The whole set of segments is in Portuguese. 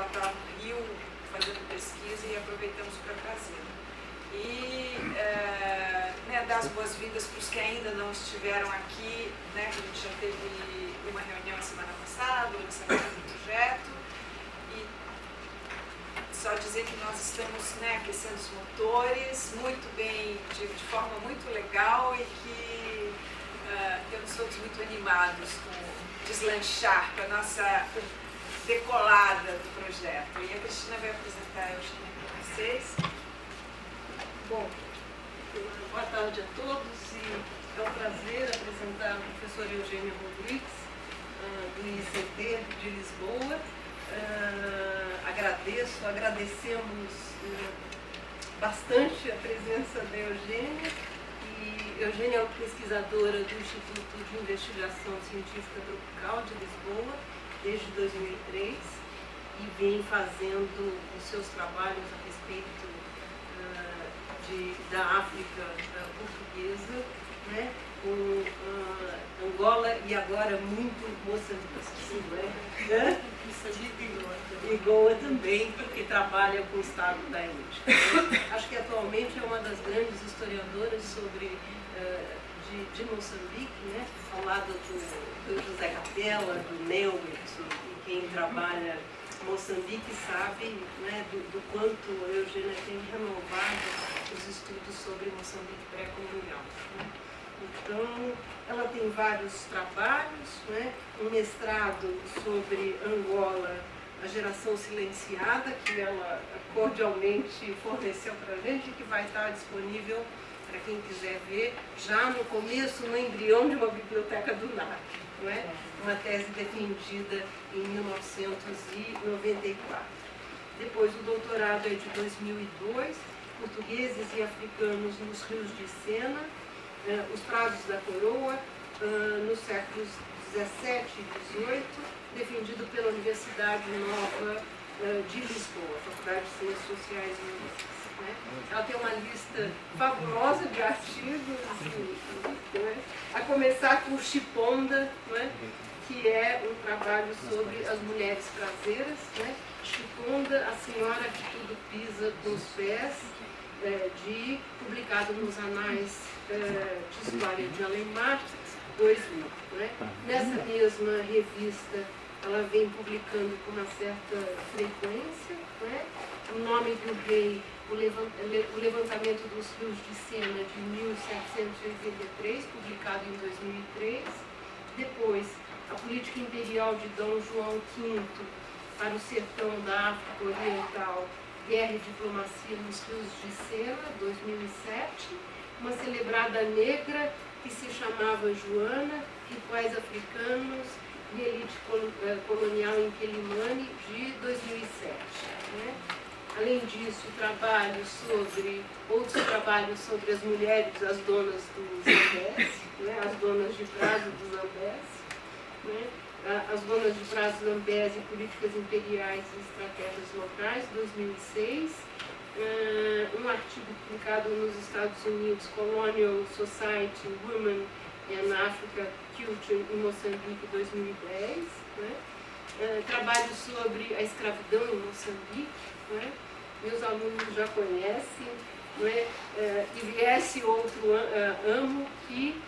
ela estava no Rio fazendo pesquisa e aproveitamos para trazer. E dar as boas-vindas para os que ainda não estiveram aqui, né, que a gente já teve uma reunião a semana passada, o lançamento do projeto, e só dizer que nós estamos, né, aquecendo os motores muito bem, de forma muito legal, e que estamos todos muito animados com deslanchar, com a nossa decolada do projeto. E a Cristina vai apresentar a Eugênia para vocês. Bom, boa tarde a todos, e é um prazer apresentar a professora Eugênia Rodrigues, do ICT de Lisboa. Agradecemos bastante a presença da Eugênia. E Eugênia é uma pesquisadora do Instituto de Investigação Científica Tropical de Lisboa desde 2003 e vem fazendo os seus trabalhos a respeito da África portuguesa, né, com Angola e agora muito Moçambique, né? E Goa também, porque trabalha com o estado da Índia. Acho que atualmente é uma das grandes historiadoras de Moçambique, né, ao lado do José Capella, do Neuwirth, e quem trabalha Moçambique sabe, né, do quanto a Eugênia tem renovado os estudos sobre Moçambique pré-colonial, né? Então, ela tem vários trabalhos, né? Um mestrado sobre Angola, a geração silenciada, que ela cordialmente forneceu para a gente, que vai estar disponível para quem quiser ver, já no começo, no embrião de uma biblioteca do NAC, não é? Uma tese defendida em 1994. Depois, o doutorado é de 2002, Portugueses e Africanos nos Rios de Sena, os Prados da Coroa, nos séculos 17 e 18, defendido pela Universidade Nova de Lisboa, Faculdade de Ciências Sociais e Humanas. Né? Ela tem uma lista fabulosa de artigos, né? A começar com Chiponda, né? Que é um trabalho sobre as mulheres brasileiras, né? Chiponda, a senhora que tudo pisa com os pés, publicado nos Anais de História de Alemar, 2000. Né? Nessa mesma revista, ela vem publicando com uma certa frequência, né? O Nome do Rei, o Levantamento dos Rios de Sena, de 1783, publicado em 2003. Depois, a Política Imperial de Dom João V para o sertão da África Oriental, Guerra e Diplomacia nos Rios de Sena, 2007. Uma celebrada negra que se chamava Joana, Rituais Africanos e Elite Colonial em Quelimane, de 2007. Né? Além disso, outros trabalhos sobre as mulheres, as donas do Zambeze, né? As donas de prazo do Zambeze, né? As donas de prazo Zambeze, Políticas Imperiais e Estratégias Locais, 2006. Um artigo publicado nos Estados Unidos, Colonial Society, Women and Africa Culture em Moçambique, 2010. Né? Trabalho sobre a escravidão em Moçambique, né? Meus alunos já conhecem, né? E viesse outro amo que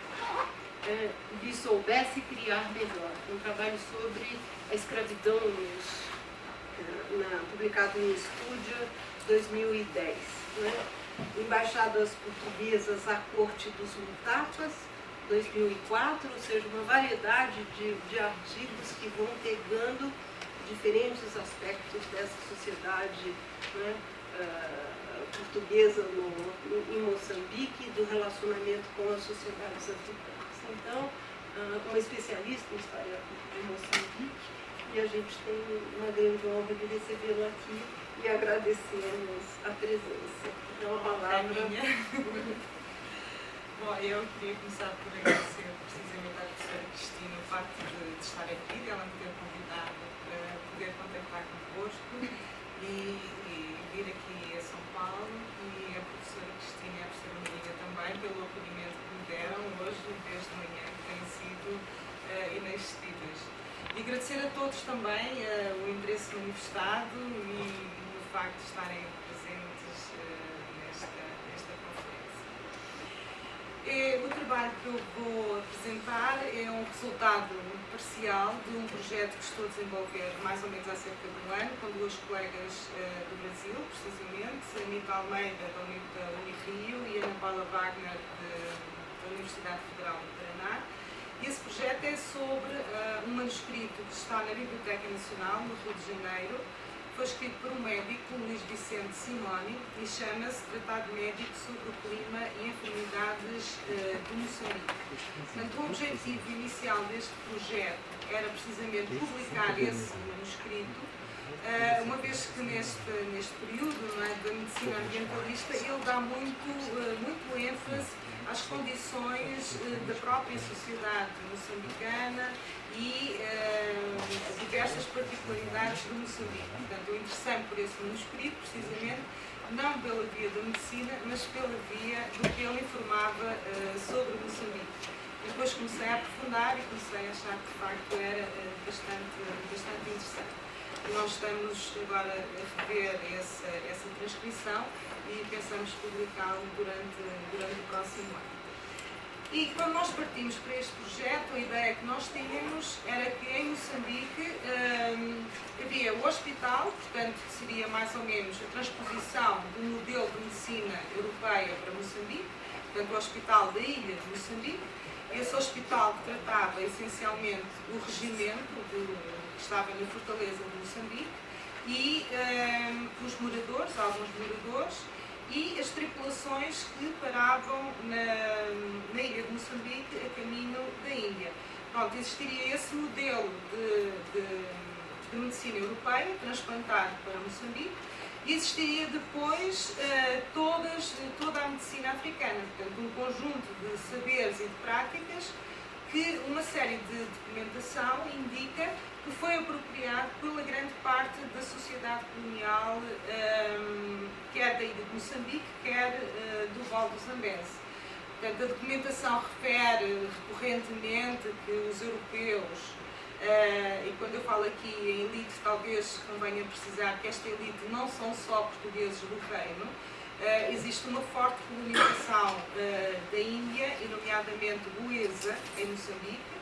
lhe soubesse criar melhor. Um trabalho sobre a escravidão publicado em Estúdio, 2010. Né? Embaixadas portuguesas à corte dos Mutapas, 2004, ou seja, uma variedade de artigos que vão pegando diferentes aspectos dessa sociedade, né, portuguesa em Moçambique, do relacionamento com as sociedades africanas. Então, uma especialista em história de Moçambique, e a gente tem uma grande honra de recebê-la aqui e agradecemos a presença. Então, a palavra... Bom, eu queria começar por agradecer precisamente à professora Cristina o facto de estar aqui, de ela me ter convidado para poder contactar convosco e vir aqui a São Paulo, e a professora Cristina e a professora Maria também pelo acolhimento que me deram hoje, desde manhã, que têm sido inexcedíveis. E agradecer a todos também o interesse manifestado e o facto de estarem presentes nesta conferência. O trabalho que eu vou apresentar é um resultado parcial de um projeto que estou a desenvolver mais ou menos há cerca de um ano, com duas colegas do Brasil, precisamente, a Anitta Almeida, da Unirio, e a Ana Paula Wagner, da Universidade Federal do Paraná. E esse projeto é sobre um manuscrito que está na Biblioteca Nacional, no Rio de Janeiro. Foi escrito por um médico, Luís Vicente Simoni, e chama-se Tratado Médico sobre o Clima e Enfermidades do Moçambique. Portanto, o objetivo inicial deste projeto era precisamente publicar esse manuscrito, uma vez que neste período, não é, da medicina ambientalista, ele dá muito ênfase às condições da própria sociedade moçambicana e diversas particularidades do Moçambique. Portanto, eu interessei-me por esse manuscrito, precisamente, não pela via da medicina, mas pela via do que ele informava sobre o Moçambique. E depois comecei a aprofundar e comecei a achar que, de facto, era bastante interessante. E nós estamos agora a rever essa transcrição e pensamos publicá-lo durante o próximo ano. E quando nós partimos para este projeto, a ideia que nós tínhamos era que em Moçambique havia o hospital, portanto, que seria mais ou menos a transposição do modelo de medicina europeia para Moçambique, portanto, o hospital da ilha de Moçambique. Esse hospital que tratava essencialmente o regimento que estava na fortaleza de Moçambique e os moradores, alguns moradores, e as tripulações que paravam na ilha de Moçambique a caminho da Índia. Pronto, existiria esse modelo de medicina europeia transplantado para Moçambique e existiria depois toda a medicina africana, portanto um conjunto de saberes e de práticas que uma série de documentação indica que foi apropriado pela grande parte da sociedade colonial, quer da ilha de Moçambique, quer do Val do Zambeze. Portanto, a documentação refere recorrentemente que os europeus, e quando eu falo aqui em elite, talvez convenha precisar que esta elite não são só portugueses do reino, existe uma forte colonização da Índia, e nomeadamente goesa, em Moçambique.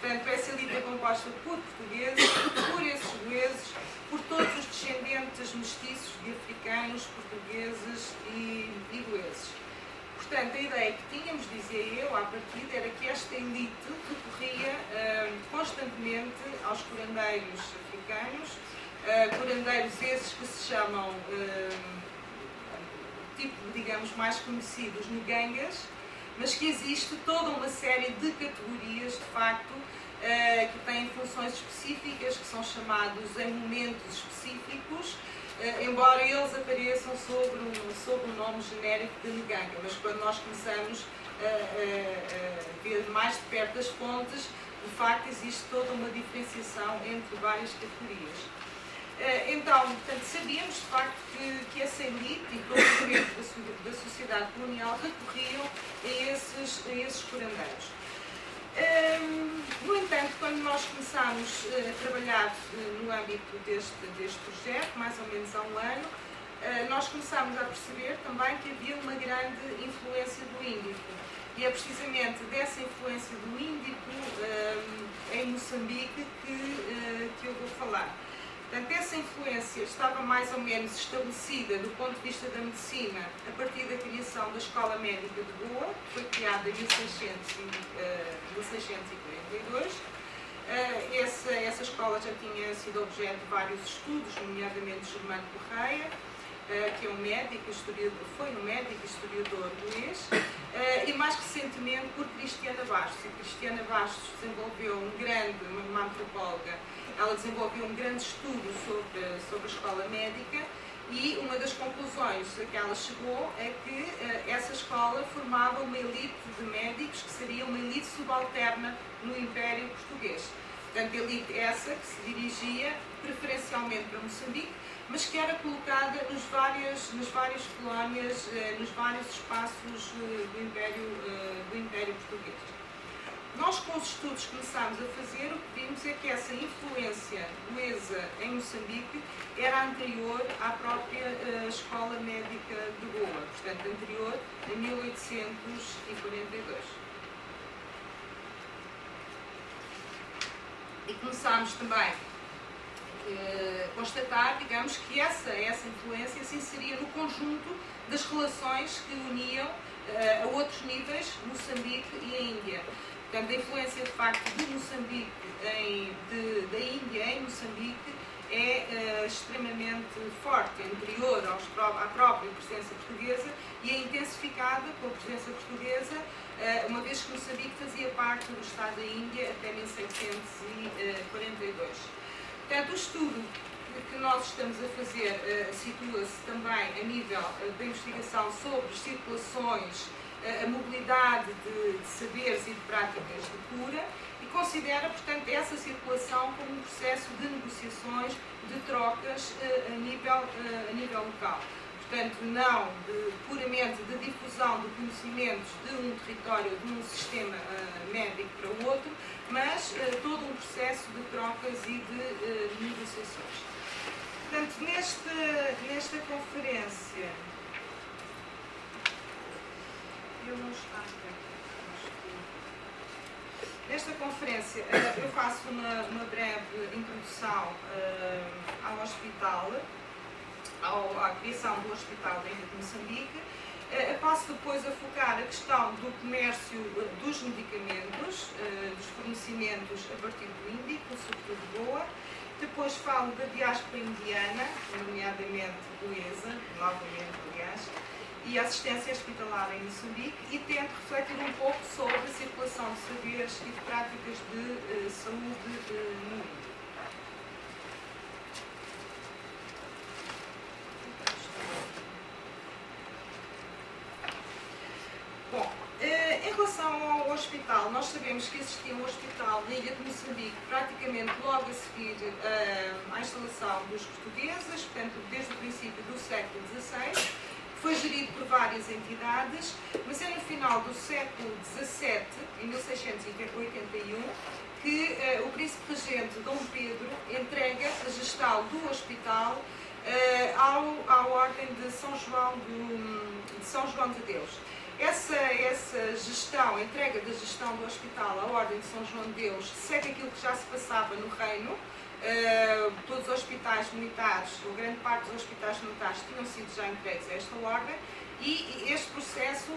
Portanto, essa elite é composta por portugueses, por esses goeses, por todos os descendentes mestiços de africanos, portugueses e goeses. Portanto, a ideia que tínhamos, dizia eu, à partida, era que esta elite recorria constantemente aos curandeiros africanos, curandeiros esses que se chamam, digamos, mais conhecidos, ngangas, mas que existe toda uma série de categorias, de facto, que têm funções específicas, que são chamados em momentos específicos, embora eles apareçam sob o nome genérico de nganga. Mas quando nós começamos a ver mais de perto as fontes, de facto existe toda uma diferenciação entre várias categorias. Então, portanto, sabíamos de facto que essa elite e todo o elemento da sociedade colonial recorriam a esses curandeiros. No entanto, quando nós começámos a trabalhar no âmbito deste projeto, mais ou menos há um ano, nós começámos a perceber também que havia uma grande influência do índico. E é precisamente dessa influência do índico em Moçambique que eu vou falar. Portanto, essa influência estava mais ou menos estabelecida do ponto de vista da medicina a partir da criação da Escola Médica de Goa, que foi criada em 1642. Essa escola já tinha sido objeto de vários estudos, nomeadamente Germano Correia, que é um médico historiador, foi um médico historiador inglês, e mais recentemente por Cristiana Bastos. E Cristiana Bastos desenvolveu uma antropóloga, ela desenvolveu um grande estudo sobre a escola médica, e uma das conclusões a que ela chegou é que essa escola formava uma elite de médicos que seria uma elite subalterna no Império Português. Portanto, a elite essa que se dirigia preferencialmente para Moçambique, mas que era colocada nas várias colónias, nos vários espaços do Império Português. Nós, com os estudos que começámos a fazer, o que vimos é que essa influência inglesa em Moçambique era anterior à própria Escola Médica de Goa, portanto, anterior a 1842. E começámos também a constatar, digamos, que essa influência se inseria no conjunto das relações que uniam a outros níveis Moçambique e a Índia. Portanto, a influência, de facto, de Moçambique, da Índia em Moçambique é extremamente forte, anterior à própria presença portuguesa e é intensificada pela presença portuguesa, uma vez que Moçambique fazia parte do Estado da Índia até 1742. Portanto, o estudo que nós estamos a fazer situa-se também a nível da investigação sobre circulações, a mobilidade de saberes e de práticas de cura e considera, portanto, essa circulação como um processo de negociações, de trocas a nível local. Portanto, não puramente de difusão de conhecimentos de um território, de um sistema médico para o outro, mas todo um processo de trocas e de negociações. Portanto, nesta conferência, nesta conferência eu faço uma breve introdução ao hospital, à criação do Hospital da Ilha de Moçambique. Passo depois a focar a questão do comércio dos medicamentos, dos fornecimentos a partir do Índico, sobretudo de Goa. Depois falo da diáspora indiana, nomeadamente goesa, novamente, aliás, e a assistência hospitalar em Moçambique, e tento refletir um pouco sobre a circulação de saberes e de práticas de saúde no Índico. Bom, em relação ao hospital, nós sabemos que existia um hospital na Ilha de Moçambique praticamente logo a seguir à instalação dos portugueses, portanto, desde o princípio do século XVI. Foi gerido por várias entidades, mas é no final do século XVII, em 1681, que o príncipe regente Dom Pedro entrega a gestão do hospital à Ordem de São João de Deus. Essa gestão, a entrega da gestão do hospital à Ordem de São João de Deus, segue aquilo que já se passava no Reino. Todos os hospitais militares, ou grande parte dos hospitais militares, tinham sido já entregues a esta ordem, e este processo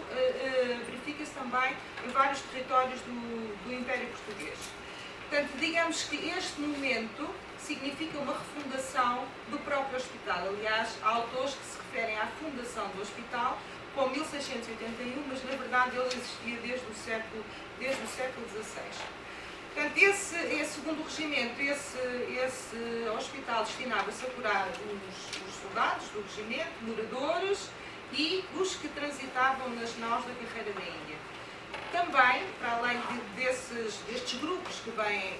verifica-se também em vários territórios do Império Português. Portanto, digamos que este momento significa uma refundação do próprio hospital. Aliás, há autores que se referem à fundação do hospital como 1681, mas na verdade ele existia desde o século XVI. Portanto, esse segundo regimento, esse hospital destinava-se a curar os soldados do regimento, moradores e os que transitavam nas naus da carreira da Índia. Também, para além destes grupos que vêm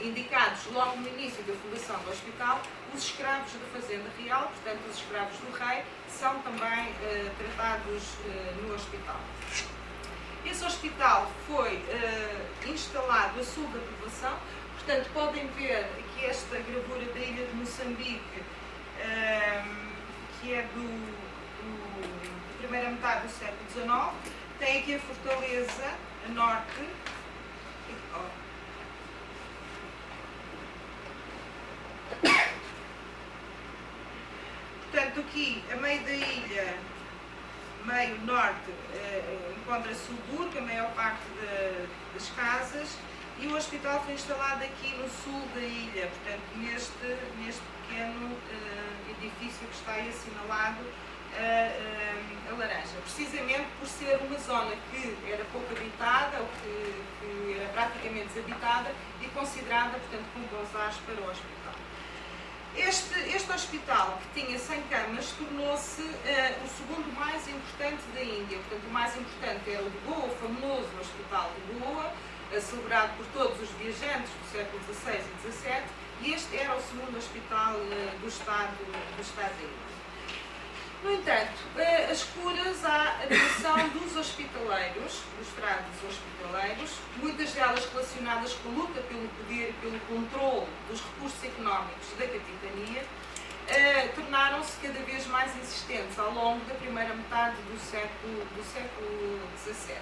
indicados logo no início da fundação do hospital, os escravos da Fazenda Real, portanto os escravos do rei, são também tratados no hospital. Esse hospital foi instalado a sul da povoação, portanto podem ver aqui esta gravura da ilha de Moçambique, que é da primeira metade do século XIX. Tem aqui a fortaleza a norte. Portanto, aqui, a meio da ilha, meio norte, encontra-se o Burgo, a maior parte das casas, e o hospital foi instalado aqui no sul da ilha, portanto, neste pequeno edifício que está aí assinalado a laranja, precisamente por ser uma zona que era pouco habitada, ou que era praticamente desabitada e considerada, portanto, com bons ares para o hospital. Este hospital, que tinha 100 camas, tornou-se o segundo mais importante da Índia. Portanto, o mais importante era o de Goa, o famoso Hospital de Goa, celebrado por todos os viajantes do século XVI e XVII, e este era o segundo hospital do Estado da Índia. No entanto, as curas à admissão dos hospitaleiros, dos frades hospitaleiros, muitas delas relacionadas com a luta pelo poder e pelo controle dos recursos económicos da capitania, tornaram-se cada vez mais insistentes ao longo da primeira metade do século XVII.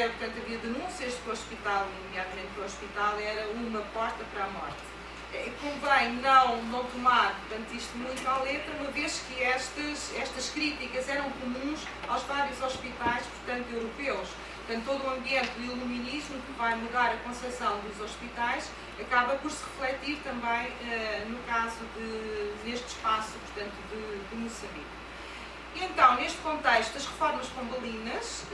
Portanto, havia denúncias de que o hospital, nomeadamente que o hospital, era uma porta para a morte. Convém não tomar, portanto, isto muito à letra, uma vez que estas críticas eram comuns aos vários hospitais, portanto, europeus. Portanto, todo o ambiente do iluminismo que vai mudar a concepção dos hospitais acaba por se refletir também no caso neste espaço, portanto, de Moçambique. E então, neste contexto, as reformas pombalinas,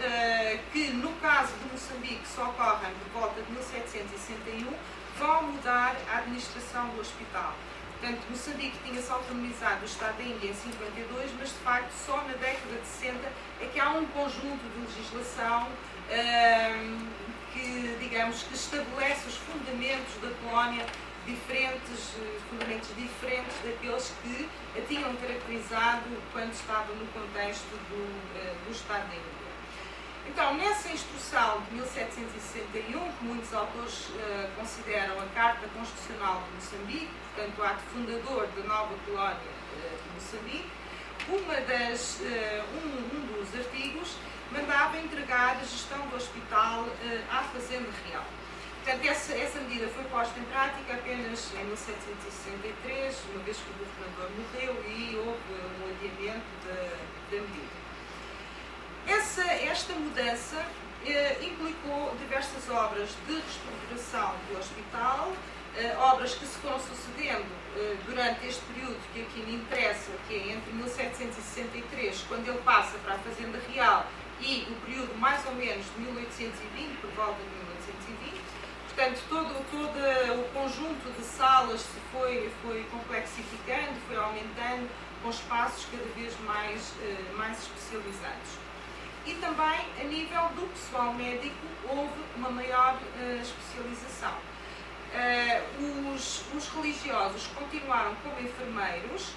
que no caso de Moçambique só ocorrem por volta de 1761, vão mudar a administração do hospital. Portanto, Moçambique tinha-se autonomizado do Estado da Índia em 52, mas de facto só na década de 60 é que há um conjunto de legislação que, digamos, que estabelece os fundamentos da colónia fundamentos diferentes daqueles que a tinham caracterizado quando estava no contexto do Estado da Índia. Então, nessa instrução de 1761, que muitos autores consideram a Carta Constitucional de Moçambique, portanto, o ato fundador da nova colónia de Moçambique, um dos artigos mandava entregar a gestão do hospital à Fazenda Real. Portanto, essa medida foi posta em prática apenas em 1763, uma vez que o governador morreu e houve um adiamento da medida. Esta mudança implicou diversas obras de reestruturação do hospital, obras que se foram sucedendo durante este período que aqui me interessa, que é entre 1763, quando ele passa para a Fazenda Real, e o período mais ou menos de 1820, por volta de 1820. Portanto, todo o conjunto de salas se foi complexificando, foi aumentando, com espaços cada vez mais especializados. E também, a nível do pessoal médico, houve uma maior especialização. Os religiosos continuaram como enfermeiros,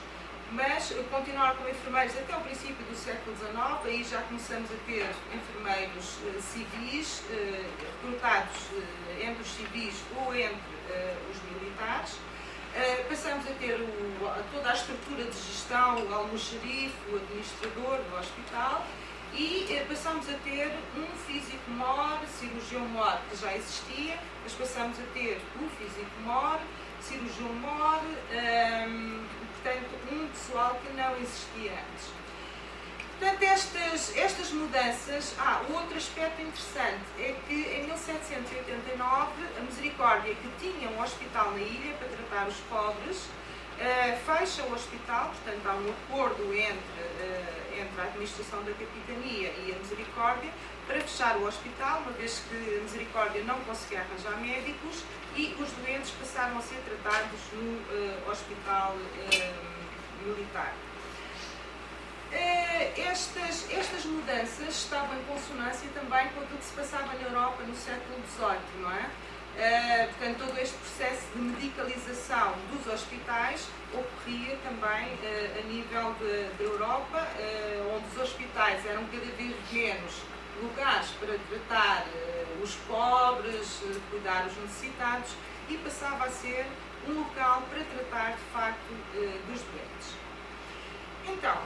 mas continuaram como enfermeiros até o princípio do século XIX, aí já começamos a ter enfermeiros civis, recrutados entre os civis ou entre os militares. Passamos a ter toda a estrutura de gestão, o almoxarife, o administrador do hospital, e passamos a ter um físico-mor, cirurgião-mor, que já existia, mas passamos a ter o físico-mor, cirurgião-mor, portanto, um pessoal que não existia antes. Portanto, estas mudanças, outro aspecto interessante é que em 1789 a Misericórdia, que tinha um hospital na ilha para tratar os pobres, fecha o hospital, portanto há um acordo entre a administração da capitania e a Misericórdia para fechar o hospital, uma vez que a Misericórdia não conseguia arranjar médicos e os doentes passaram a ser tratados no hospital militar. Estas mudanças estavam em consonância também com aquilo que se passava na Europa no século XVIII, não é? Portanto, todo este processo de medicalização dos hospitais ocorria também a nível da Europa, onde os hospitais eram cada vez menos lugares para tratar os pobres, cuidar os necessitados, e passava a ser um local para tratar, de facto, dos doentes. Então,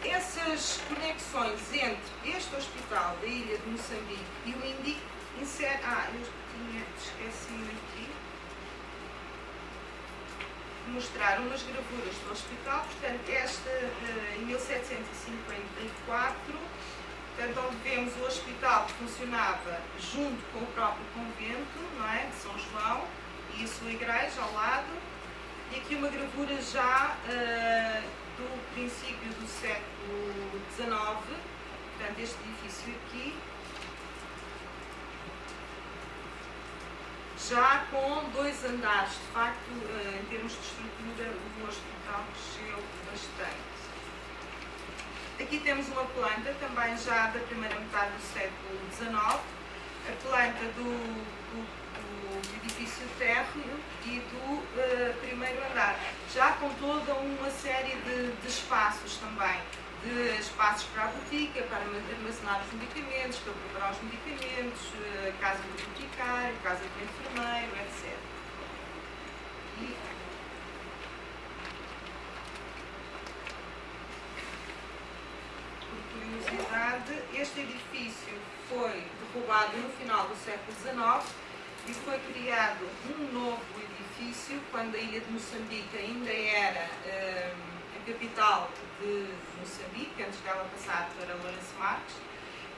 essas conexões entre este hospital da ilha de Moçambique e o Indico insere... eu tinha esquecido aqui de mostrar umas gravuras do hospital, portanto, esta em 1754, portanto, onde vemos o hospital que funcionava junto com o próprio convento, não é, de São João, e a sua igreja ao lado, e aqui uma gravura já do princípio do século XIX, portanto, este edifício aqui, já com 2 andares, de facto, em termos de estrutura, o hospital cresceu bastante. Aqui temos uma planta, também já da primeira metade do século XIX, a planta do edifício térreo e do primeiro andar, já com com toda uma série de espaços também, de espaços para a botica, para armazenar os medicamentos, para preparar os medicamentos, casa do boticário, casa do enfermeiro, etc. E, por curiosidade, este edifício foi derrubado no final do século XIX e foi criado um novo edifício quando a ilha de Moçambique ainda era a capital de Moçambique, antes dela passar para Lourenço Marques,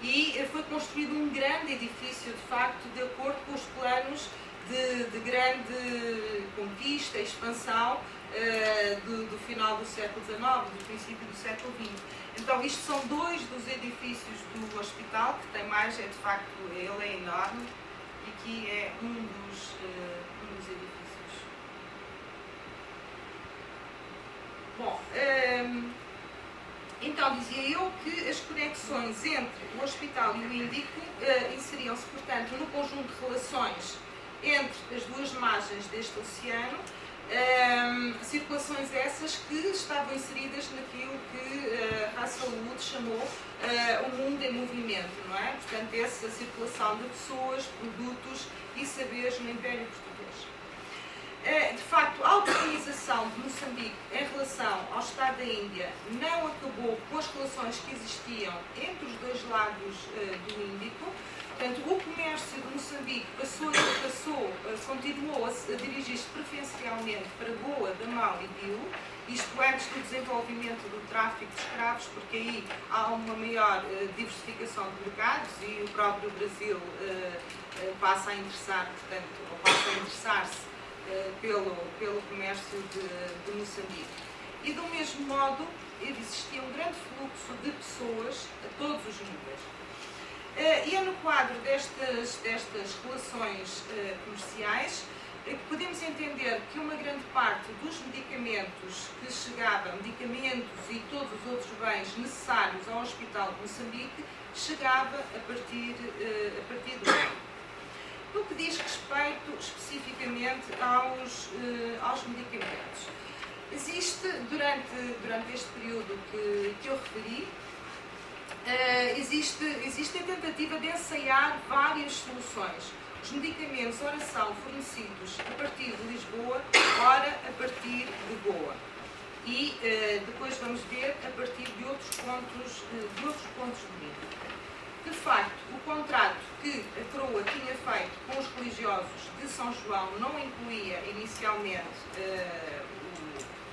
e foi construído um grande edifício, de facto, de acordo com os planos de grande conquista, expansão do final do século XIX, do princípio do século XX. Então, isto são dois dos edifícios do hospital, que tem mais, é de facto, ele é enorme, e aqui é um dos edifícios. Bom, então dizia eu que as conexões entre o hospital e o Índico inseriam-se, portanto, no conjunto de relações entre as duas margens deste oceano, circulações essas que estavam inseridas naquilo que Russell Wood chamou o mundo em movimento, não é? Portanto, essa circulação de pessoas, produtos e saberes no Império Português. De facto, a autonomização de Moçambique em relação ao Estado da Índia não acabou com as relações que existiam entre os dois lados do Índico. Portanto, o comércio de Moçambique continuou a dirigir-se preferencialmente para Goa, Damão e Dilo, isto antes do desenvolvimento do tráfico de escravos, porque aí há uma maior diversificação de mercados e o próprio Brasil passa a interessar, portanto, ou passa a interessar-se pelo comércio de Moçambique. E do mesmo modo, existia um grande fluxo de pessoas a todos os níveis. E é no quadro destas relações comerciais que podemos entender que uma grande parte dos medicamentos que chegavam, medicamentos e todos os outros bens necessários ao Hospital de Moçambique, chegava a partir do Índico. No que diz respeito especificamente aos medicamentos, existe, durante este período que eu referi, existe a tentativa de ensaiar várias soluções. Os medicamentos, ora são fornecidos a partir de Lisboa, ora a partir de Goa. E depois vamos ver a partir de outros pontos do mundo. De facto, o contrato que a coroa tinha feito com os religiosos de São João não incluía inicialmente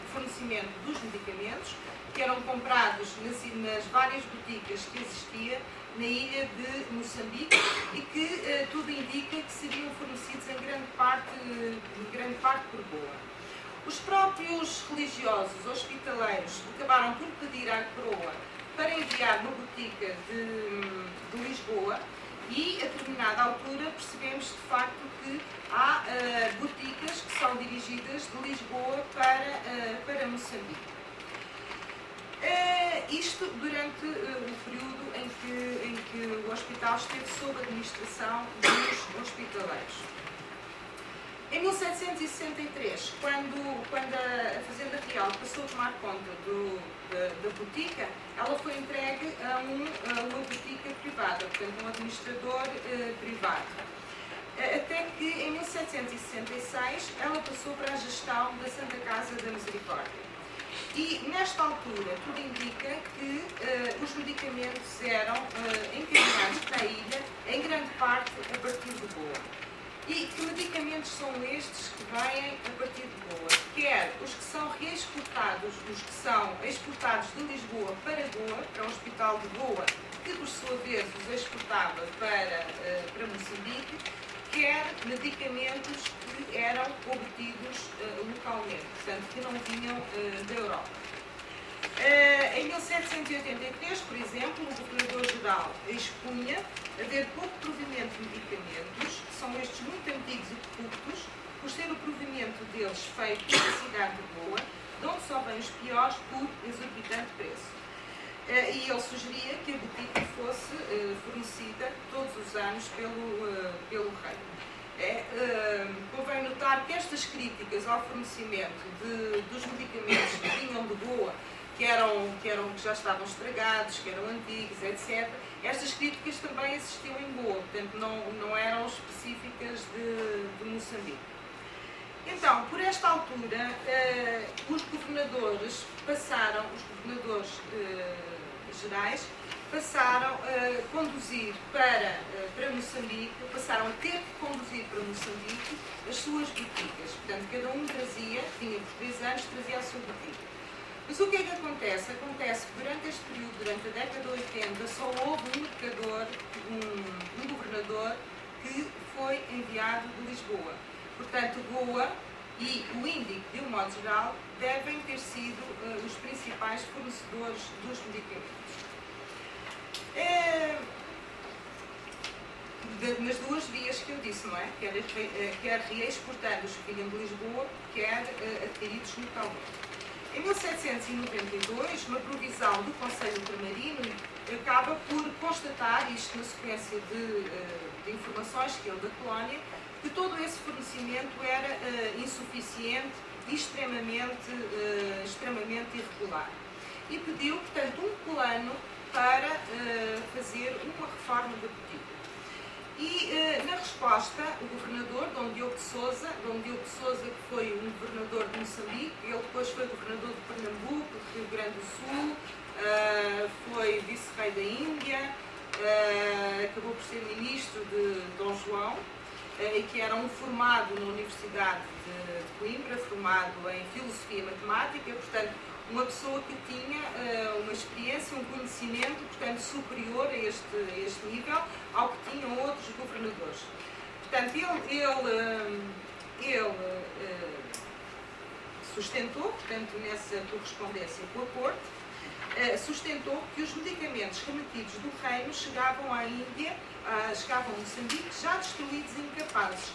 o fornecimento dos medicamentos, que eram comprados nas várias boticas que existia na ilha de Moçambique e que tudo indica que seriam fornecidos em grande parte por Goa. Os próprios religiosos hospitaleiros acabaram por pedir à coroa para enviar uma botica de Lisboa e, a determinada altura, percebemos de facto que há boticas que são dirigidas de Lisboa para Moçambique. Isto durante o período em que o hospital esteve sob a administração dos hospitaleiros. Em 1763, quando a Fazenda Real passou a tomar conta da botica, ela foi entregue a uma botica privada, portanto, um administrador privado. Até que, em 1766, ela passou para a gestão da Santa Casa da Misericórdia. E, nesta altura, tudo indica que os medicamentos eram encaminhados para a ilha, em grande parte a partir de Goa. E que medicamentos são estes que vêm a partir de Goa? Quer os que são reexportados, os que são exportados de Lisboa para Goa, para o Hospital de Goa, que por sua vez os exportava para Moçambique, quer medicamentos que eram obtidos localmente, portanto, que não vinham da Europa. Em 1783, por exemplo, o Governador-Geral expunha haver pouco provimento de medicamentos, que são estes muito antigos e decúbitos, por ser o provimento deles feito na cidade de Goa, de onde só vêm os piores por exorbitante preço. E ele sugeria que a botica fosse fornecida todos os anos pelo rei. Convém notar que estas críticas ao fornecimento dos medicamentos que vinham de Goa, que já estavam estragados, que eram antigos, etc., estas críticas também existiam em Goa, portanto não eram específicas de Moçambique. Então, por esta altura, os governadores gerais, passaram a conduzir para Moçambique, passaram a ter que conduzir para Moçambique as suas boticas. Portanto, cada um tinha por 3 anos, trazia a sua botica. Mas o que é que acontece? Acontece que durante este período, durante a década de 80, só houve um mercador, um governador, que foi enviado de Lisboa. Portanto, Goa e o Índico, de um modo geral, devem ter sido os principais fornecedores dos medicamentos. Nas duas vias que eu disse, não é? Quer reexportando os que vinham de Lisboa, quer adquiridos localmente. Em 1792, uma provisão do Conselho Ultramarino acaba por constatar, isto na sequência de informações que ele da colónia, que todo esse fornecimento era insuficiente e extremamente irregular. E pediu, portanto, um plano para fazer uma reforma da botica. E, na resposta, o governador, Dom Diogo de Sousa, que foi um governador de Moçambique, ele depois foi governador de Pernambuco, de Rio Grande do Sul, foi vice-rei da Índia, acabou por ser ministro de Dom João, que era um formado na Universidade de Coimbra, formado em Filosofia e Matemática, portanto, uma pessoa que tinha uma experiência, um conhecimento, portanto, superior a este nível ao que tinham outros governadores. Portanto, ele sustentou, portanto, nessa correspondência com a Corte, sustentou que os medicamentos remetidos do reino chegavam à Índia, chegavam a Moçambique, já destruídos e incapazes.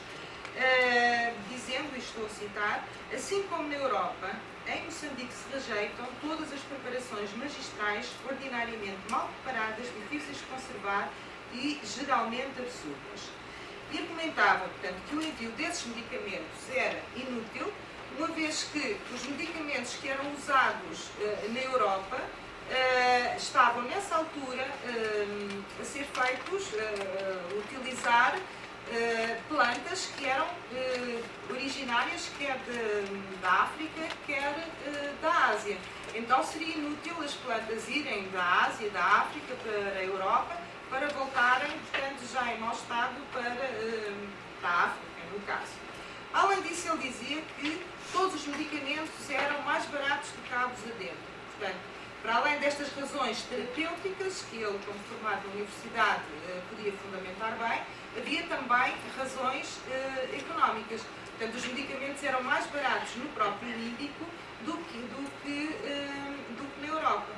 Dizendo, e estou a citar, assim como na Europa, em Moçambique se rejeitam todas as preparações magistrais ordinariamente mal preparadas, difíceis de conservar e geralmente absurdas. E argumentava, portanto, que o envio desses medicamentos era inútil, uma vez que os medicamentos que eram usados na Europa estavam nessa altura a ser feitos, utilizar plantas que eram originárias quer da África, quer da Ásia. Então seria inútil as plantas irem da Ásia, da África para a Europa, para voltarem, portanto, já em mau estado para a África, no caso. Além disso, ele dizia que todos os medicamentos eram mais baratos de cabos adentro. Portanto, para além destas razões terapêuticas, que ele, como formado na universidade, podia fundamentar bem, havia também razões económicas. Portanto, os medicamentos eram mais baratos no próprio Índico do que na Europa.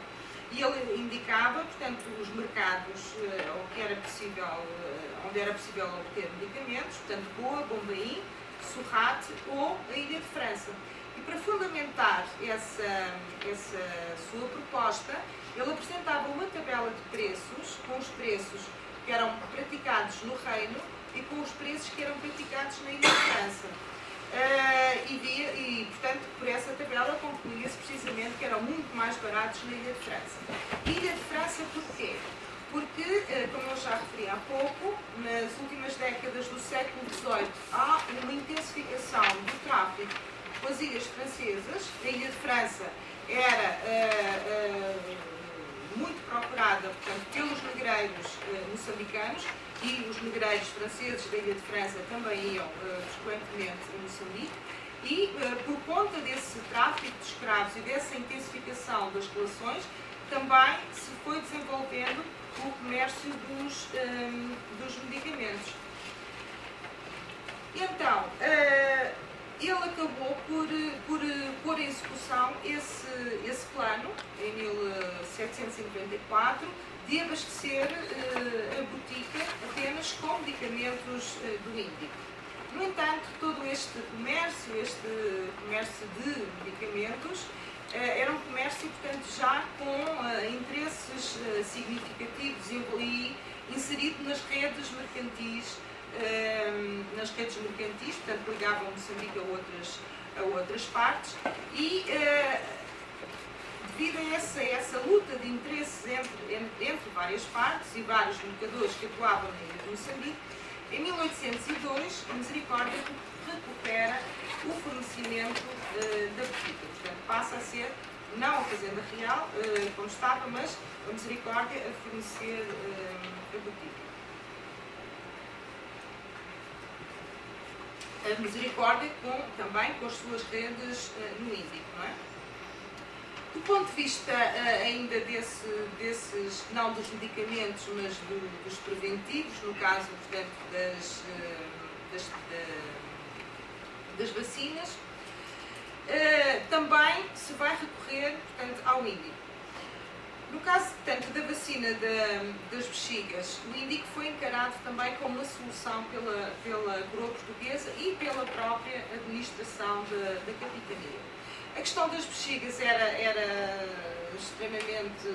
E ele indicava, portanto, os mercados onde era possível obter medicamentos, portanto, Goa, Bombaim, Surrate ou a Ilha de França. E para fundamentar essa sua proposta, ele apresentava uma tabela de preços, com os preços que eram praticados no Reino e com os preços que eram praticados na Ilha de França. Portanto, por essa tabela concluía-se precisamente que eram muito mais baratos na Ilha de França. Ilha de França porquê? Porque, como eu já referi há pouco, nas últimas décadas do século XVIII há uma intensificação do tráfico com as ilhas francesas. A Ilha de França era muito procurada, portanto, pelos negreiros moçambicanos, e os negreiros franceses da Ilha de França também iam frequentemente a Moçambique, e por conta desse tráfico de escravos e dessa intensificação das relações, também se foi desenvolvendo o comércio dos medicamentos. E então, ele acabou por pôr em execução esse plano, em 1794, de abastecer a botica apenas com medicamentos do Índico. No entanto, todo este comércio de medicamentos, era um comércio, portanto, já com interesses significativos e inserido nas redes mercantis nas redes mercantis, portanto ligavam Moçambique a outras partes, e devido a essa luta de interesses entre várias partes e vários mercadores que atuavam na ilha de Moçambique, em 1802 a Misericórdia recupera o fornecimento da botica. Portanto, passa a ser não a Fazenda Real, como estava, mas a Misericórdia a fornecer a botica. A Misericórdia também com as suas redes no Índico, não é? Do ponto de vista ainda desses, não dos medicamentos, mas dos preventivos, no caso, portanto, das vacinas, também se vai recorrer, portanto, ao Índico. No caso, portanto, da vacina das bexigas, o Índico foi encarado também como uma solução pela coroa portuguesa e pela própria administração da capitania. A questão das bexigas era extremamente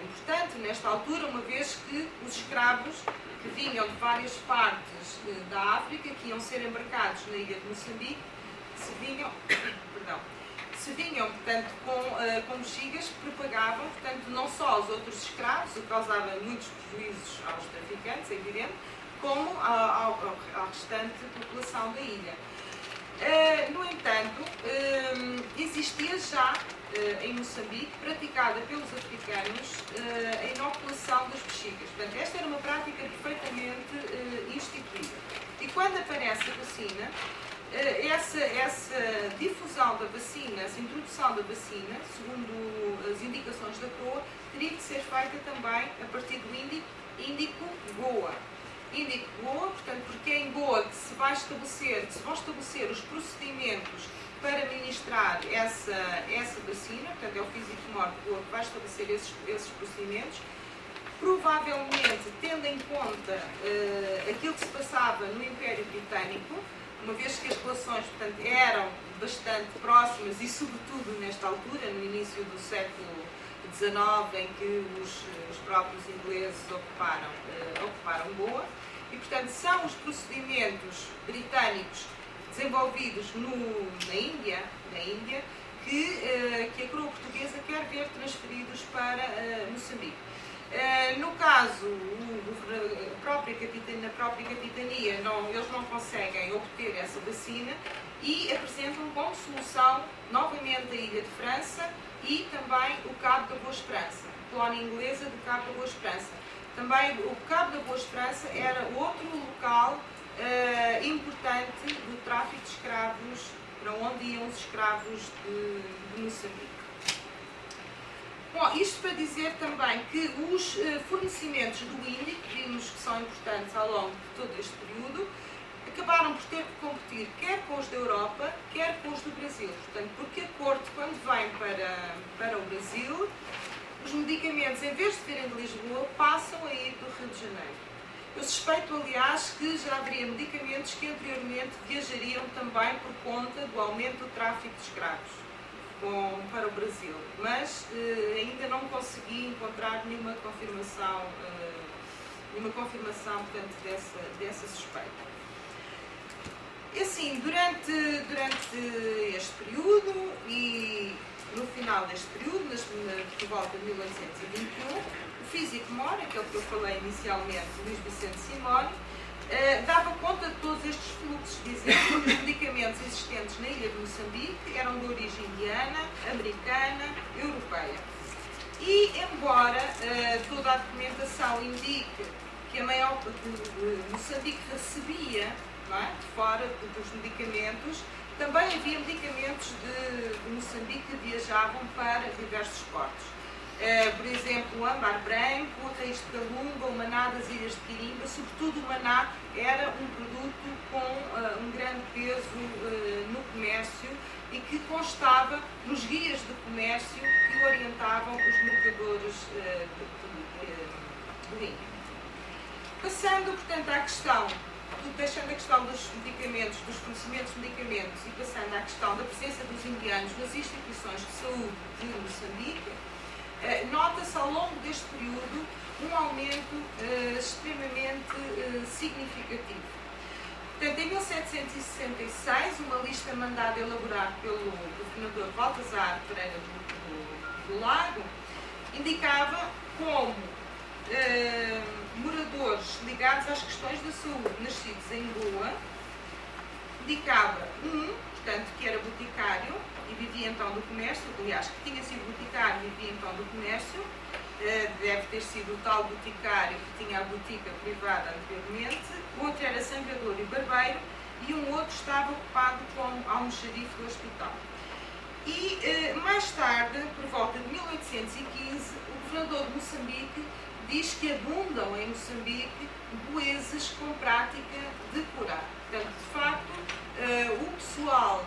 importante nesta altura, uma vez que os escravos que vinham de várias partes da África, que iam ser embarcados na ilha de Moçambique, se vinham, portanto, com bexigas que propagavam, portanto, não só aos outros escravos, o que causava muitos prejuízos aos traficantes, é evidente, como à restante população da ilha. No entanto, existia já em Moçambique, praticada pelos africanos, a inoculação das bexigas. Portanto, esta era uma prática perfeitamente instituída. E quando aparece a vacina, essa difusão da vacina, essa introdução da vacina, segundo as indicações da CROA, teria que ser feita também a partir do Índico-Goa. Índico-Goa, portanto, porque é em Goa que se vão estabelecer os procedimentos para ministrar essa vacina, portanto, é o Físico-Mor de Goa que vai estabelecer esses procedimentos, provavelmente tendo em conta aquilo que se passava no Império Britânico, uma vez que as relações, portanto, eram bastante próximas e, sobretudo, nesta altura, no início do século XIX, em que os próprios ingleses ocuparam Goa, e, portanto, são os procedimentos britânicos desenvolvidos na Índia que a coroa portuguesa quer ver transferidos para Moçambique. No caso, na própria capitania, eles não conseguem obter essa vacina e apresentam como solução novamente a Ilha de França e também o Cabo da Boa Esperança, a colónia inglesa do Cabo da Boa Esperança. Também o Cabo da Boa Esperança era outro local importante do tráfico de escravos, para onde iam os escravos de Moçambique. Bom, isto para dizer também que os fornecimentos do Índico, vimos que são importantes ao longo de todo este período, acabaram por ter que competir quer com os da Europa, quer com os do Brasil. Portanto, porque a corte, quando vem para o Brasil, os medicamentos, em vez de virem de Lisboa, passam a ir do Rio de Janeiro. Eu suspeito, aliás, que já haveria medicamentos que anteriormente viajariam também por conta do aumento do tráfico de escravos para o Brasil, mas ainda não consegui encontrar nenhuma confirmação portanto, dessa suspeita. E assim, durante este período e no final deste período, por volta de 1821, o Físico-Mor, aquele que eu falei inicialmente, Luís Vicente Simone, dava conta de todos estes fluxos, dizendo que os medicamentos existentes na ilha de Moçambique eram de origem indiana, americana, europeia. E, embora toda a documentação indique que a maior parte de Moçambique recebia, não é, de fora dos medicamentos, também havia medicamentos de Moçambique que viajavam para diversos portos. Por exemplo, o âmbar branco, a raiz de calumba, o maná das ilhas de Quirimba, sobretudo o maná era um produto com um grande peso no comércio e que constava nos guias de comércio que orientavam os mercadores do Índico. Passando, portanto, à questão, deixando a questão dos medicamentos, dos fornecimentos de medicamentos e passando à questão da presença dos indianos nas instituições de saúde de Moçambique, nota-se ao longo deste período um aumento extremamente significativo. Portanto, em 1766, uma lista mandada elaborar pelo governador Baltasar Pereira do Lago indicava como moradores ligados às questões da saúde nascidos em Goa, indicava portanto, que era boticário e vivia então do comércio, aliás, que tinha sido boticário e vivia então do comércio, deve ter sido o tal boticário que tinha a botica privada anteriormente, outro era sangrador e barbeiro e um outro estava ocupado como almoxarife do hospital. E mais tarde, por volta de 1815, o governador de Moçambique diz que abundam em Moçambique goeses com prática de curar. Portanto, de facto, o pessoal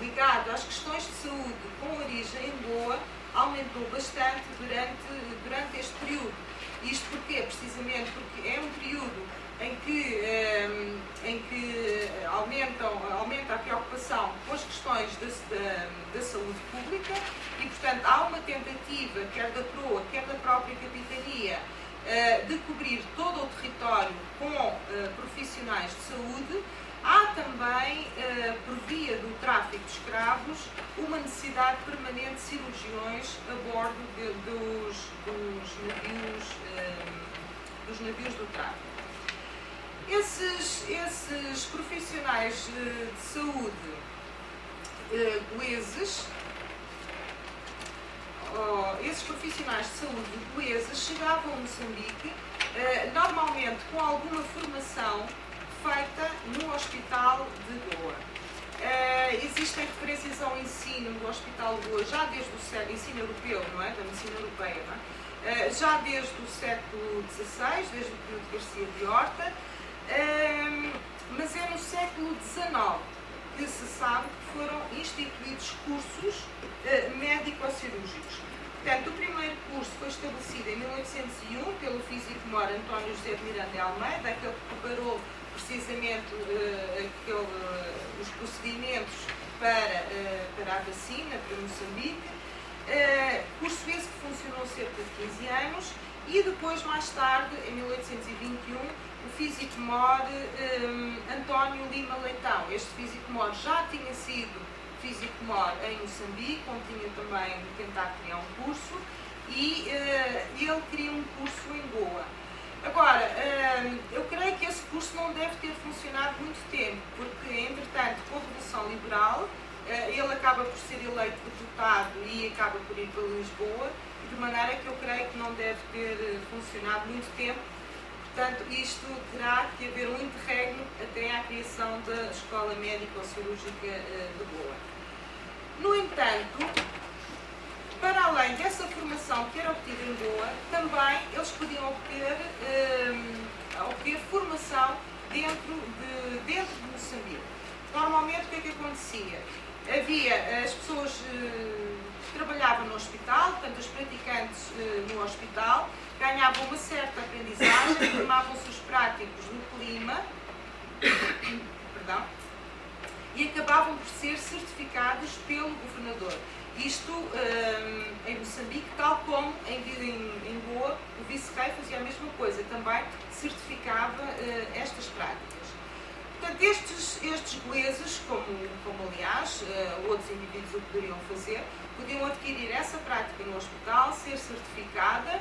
ligado às questões de saúde com origem em Goa aumentou bastante durante este período. Isto porquê? Precisamente porque é um período em que aumenta a preocupação com as questões da saúde pública e, portanto, há uma tentativa, quer da CROA, quer da própria Capitania, de cobrir todo o território com profissionais de saúde. Há também, por via do tráfico de escravos, uma necessidade permanente de cirurgiões a bordo dos navios do tráfico. Esses profissionais de saúde goeses, esses profissionais de saúde goeses chegavam a Moçambique normalmente com alguma formação feita no Hospital de Goa. Existem referências ao ensino do Hospital de Goa já desde o século, ensino europeu, não é? Da medicina europeia, não é? Já desde o século XVI, desde o período de Garcia de Horta, mas é no século XIX que se sabe que foram instituídos cursos médico-cirúrgicos. Portanto, o primeiro curso foi estabelecido em 1801 pelo físico-mor António José de Miranda e Almeida, aquele que preparou precisamente os procedimentos para a vacina, para Moçambique. Curso esse que funcionou cerca de 15 anos e depois, mais tarde, em 1821, o físico-mor António Lima Leitão. Este físico-mor já tinha sido físico-mor em Moçambique, onde tinha também tentado criar um curso, e ele queria um curso em Goa. Agora, eu creio que esse curso não deve ter funcionado muito tempo, porque, entretanto, com a Revolução Liberal, ele acaba por ser eleito deputado e acaba por ir para Lisboa, de maneira que eu creio que não deve ter funcionado muito tempo. Portanto, isto terá que haver um interregno até à criação da Escola Médico-Cirúrgica de Goa. No entanto, para além dessa formação que era obtida em Goa, também eles podiam obter formação dentro de Moçambique. Normalmente, o que é que acontecia? Havia as pessoas que trabalhavam no hospital, portanto, os praticantes no hospital, ganhavam uma certa aprendizagem, formavam-se os práticos do clima, e acabavam por ser certificados pelo governador. Isto em Moçambique, tal como em Goa, o vice-rei fazia a mesma coisa, também certificava estas práticas. Portanto, estes goeses, como aliás outros indivíduos o poderiam fazer, podiam adquirir essa prática no hospital, ser certificada,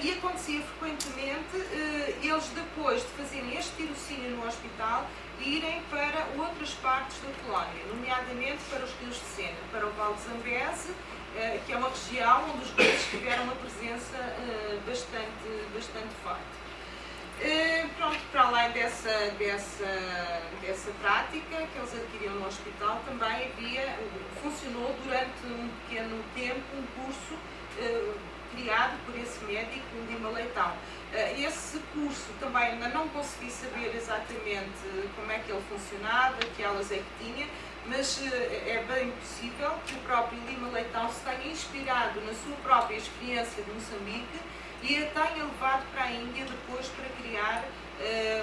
e acontecia frequentemente eles, depois de fazerem este tirocínio no hospital, irem para outras partes da colónia, nomeadamente para os rios de Sena, para o Val de Zambeze, que é uma região onde os goeses tiveram uma presença bastante forte. Pronto, para além dessa prática que eles adquiriam no hospital, também funcionou durante um pequeno tempo um curso criado por esse médico, Lima Leitão. Esse curso também ainda não consegui saber exatamente como é que ele funcionava, que aulas é que tinha, mas é bem possível que o próprio Lima Leitão se tenha inspirado na sua própria experiência de Moçambique e a tenha levado para a Índia depois para criar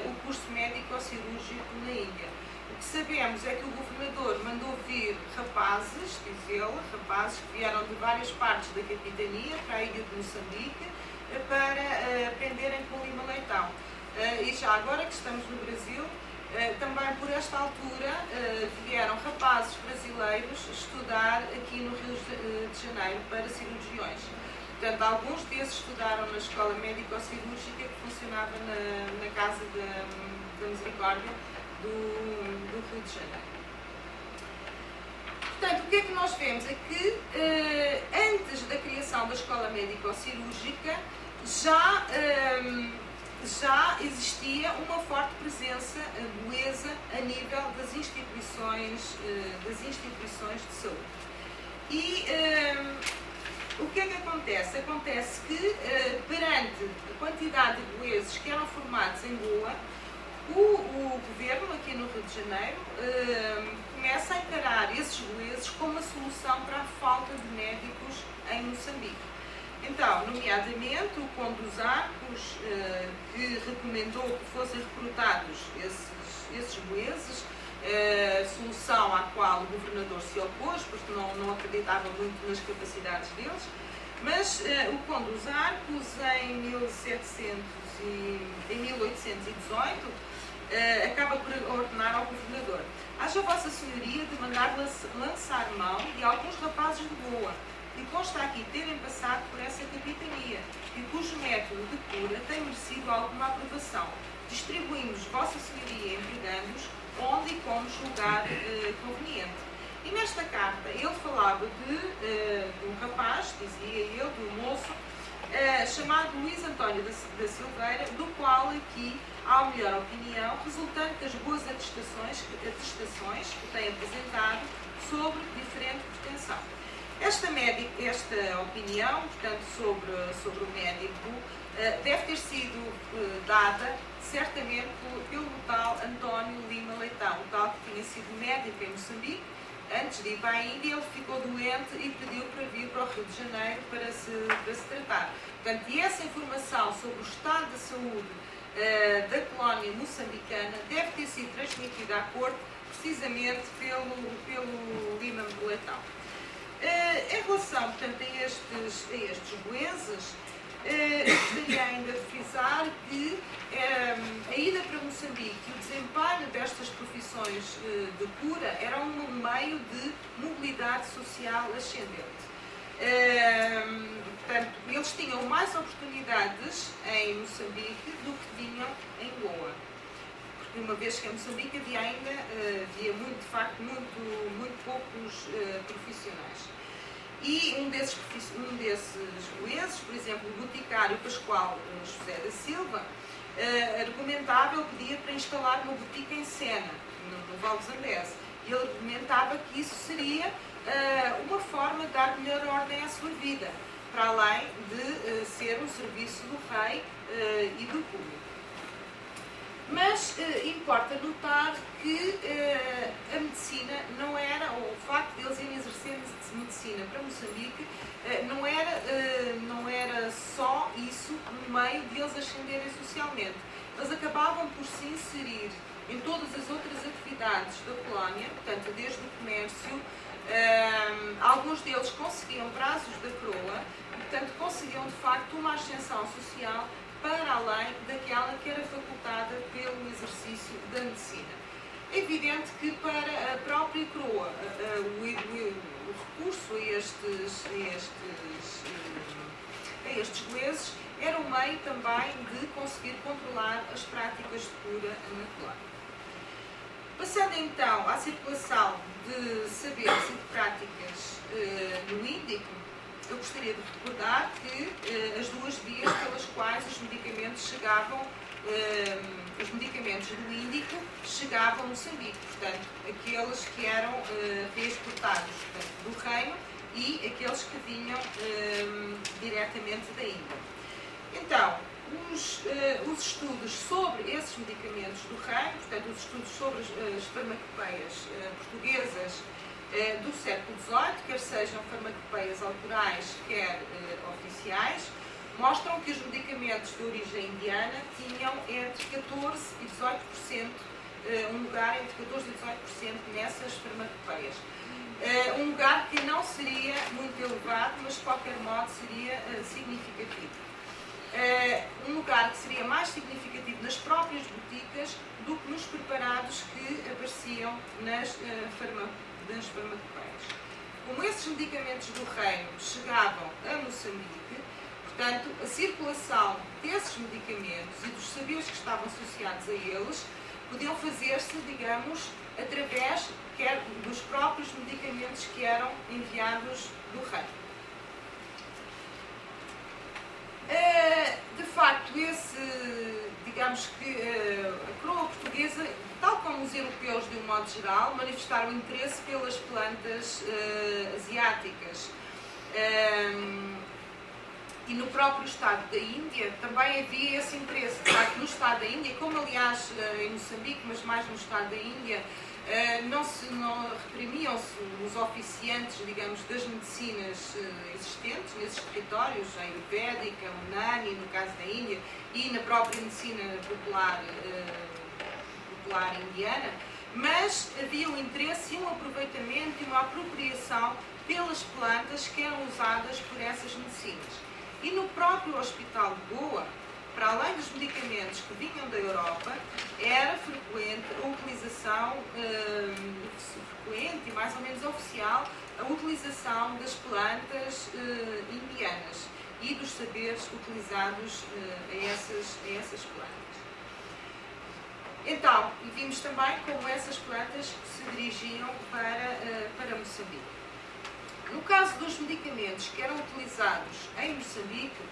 o curso médico-cirúrgico na Índia. O que sabemos é que o governador mandou vir rapazes, diz ele, rapazes que vieram de várias partes da capitania para a ilha de Moçambique para aprenderem com Lima Leitão. E já agora que estamos no Brasil, também por esta altura vieram rapazes brasileiros estudar aqui no Rio de Janeiro para cirurgiões. Portanto, alguns desses estudaram na Escola Médico-Cirúrgica que funcionava na Casa da Misericórdia do Rio de Janeiro. Portanto, o que é que nós vemos? É que antes da criação da Escola Médico-Cirúrgica já existia uma forte presença goesa a nível das instituições de saúde. E o que é que acontece? Acontece que, perante a quantidade de goeses que eram formados em Goa, o governo aqui no Rio de Janeiro começa a encarar esses goeses como uma solução para a falta de médicos em Moçambique. Então, nomeadamente, o Conde dos Arcos, que recomendou que fossem recrutados esses goeses, solução à qual o governador se opôs, porque não acreditava muito nas capacidades deles, mas o Conde dos Arcos, em 1818, acaba por ordenar ao governador: haja Vossa Senhoria de mandar lançar mão de alguns rapazes de Goa, que consta aqui terem passado por essa capitania e cujo método de cura tem merecido alguma aprovação. Distribuímos Vossa Senhoria empregando-os onde e como julgar conveniente. E nesta carta ele falava de um rapaz, dizia ele, de um moço, chamado Luís António da Silveira, do qual aqui há a melhor opinião, resultante das boas atestações que tem apresentado sobre diferente pretensão. Esta opinião, portanto, sobre o médico, deve ter sido dada certamente pelo tal António Lima Leitão, o tal que tinha sido médico em Moçambique. Antes de ir para a Índia, ele ficou doente e pediu para vir para o Rio de Janeiro para se tratar. Portanto, e essa informação sobre o estado de saúde da colónia moçambicana deve ter sido transmitida à corte precisamente pelo Lima Leitão. Em relação, portanto, a estes goeses, eu gostaria ainda de frisar que a ida para Moçambique e o desempenho destas profissões de cura era um meio de mobilidade social ascendente. Portanto, eles tinham mais oportunidades em Moçambique do que tinham em Goa. Porque uma vez que em Moçambique havia de facto, muito poucos profissionais. E um desses goeses, por exemplo, o boticário Pascoal José da Silva, argumentava, ele pedia para instalar uma botica em Sena, no Val do Zambeze. E ele argumentava que isso seria uma forma de dar melhor ordem à sua vida, para além de ser um serviço do rei e do público. Mas importa notar que a medicina não era, ou o facto de eles irem exercer medicina para Moçambique, não era só isso no meio de eles ascenderem socialmente. Eles acabavam por se inserir em todas as outras atividades da colónia, portanto, desde o comércio, alguns deles conseguiam braços da coroa, e, portanto, conseguiam de facto uma ascensão social para além daquela que era facultada pelo exercício da medicina. É evidente que para a própria coroa, o recurso a estes goeses era um meio também de conseguir controlar as práticas de cura na colónia. Passando então à circulação de saberes e de práticas no Índico, eu gostaria de recordar que as duas vias pelas quais os medicamentos do Índico chegavam a Moçambique, portanto, aqueles que eram reexportados do Reino e aqueles que vinham diretamente da Índia. Então, os estudos sobre esses medicamentos do Reino, portanto, os estudos sobre as farmacopeias portuguesas do século XVIII, quer sejam farmacopeias autorais, quer oficiais, mostram que os medicamentos de origem indiana tinham entre 14% e 18%, um lugar entre 14% e 18% nessas farmacopeias. Um lugar que não seria muito elevado, mas de qualquer modo seria significativo. um lugar que seria mais significativo nas próprias boticas do que nos preparados que apareciam nas farmacopeias. Como esses medicamentos do reino chegavam a Moçambique, portanto, a circulação desses medicamentos e dos saberes que estavam associados a eles podiam fazer-se, digamos, através dos próprios medicamentos que eram enviados do reino. De facto, digamos que a coroa portuguesa, tal como os europeus de um modo geral, manifestaram interesse pelas plantas asiáticas. E no próprio Estado da Índia também havia esse interesse. De facto, no Estado da Índia, como aliás em Moçambique, mas mais no Estado da Índia, não reprimiam-se os oficiantes, digamos, das medicinas existentes nesses territórios, a Ayurvédica, a Unani, no caso da Índia, e na própria medicina popular indiana, mas havia um interesse e um aproveitamento e uma apropriação pelas plantas que eram usadas por essas medicinas. E no próprio Hospital de Goa, para além dos medicamentos que vinham da Europa, era frequente a utilização, frequente e mais ou menos oficial, a utilização das plantas indianas e dos saberes utilizados a essas plantas. Então, e vimos também como essas plantas se dirigiam para Moçambique. No caso dos medicamentos que eram utilizados em Moçambique,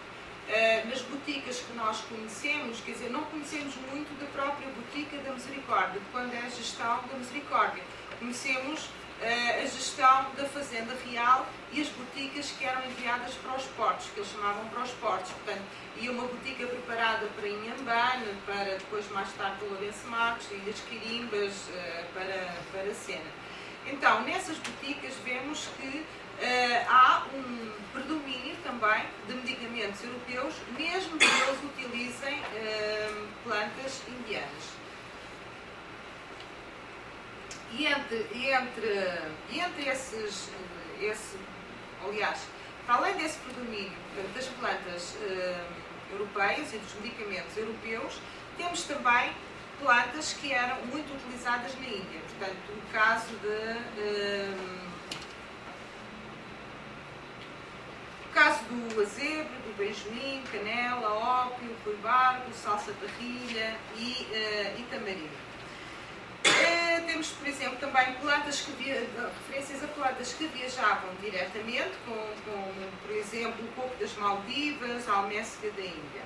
nas boticas que nós conhecemos, quer dizer, não conhecemos muito da própria botica da Misericórdia, de quando é a gestão da Misericórdia. Conhecemos a gestão da Fazenda Real e as boticas que eram enviadas para os portos, que eles chamavam para os portos. Portanto, ia uma botica preparada para Inhambane, para depois mais tarde para Lourenço Marques, e as Quirimbas para Sena. Então, nessas boticas vemos que há um predomínio também de medicamentos europeus, mesmo que eles utilizem plantas indianas. E entre aliás, para além desse predomínio das plantas europeias e dos medicamentos europeus, temos também plantas que eram muito utilizadas na Índia. Portanto, o caso do azebro, do benjoim, canela, ópio, ruibarbo, salsa parrilha e tamarindo. Temos, por exemplo, também referências a plantas que viajavam diretamente, como, por exemplo, o coco das Maldivas, a alméciga da Índia.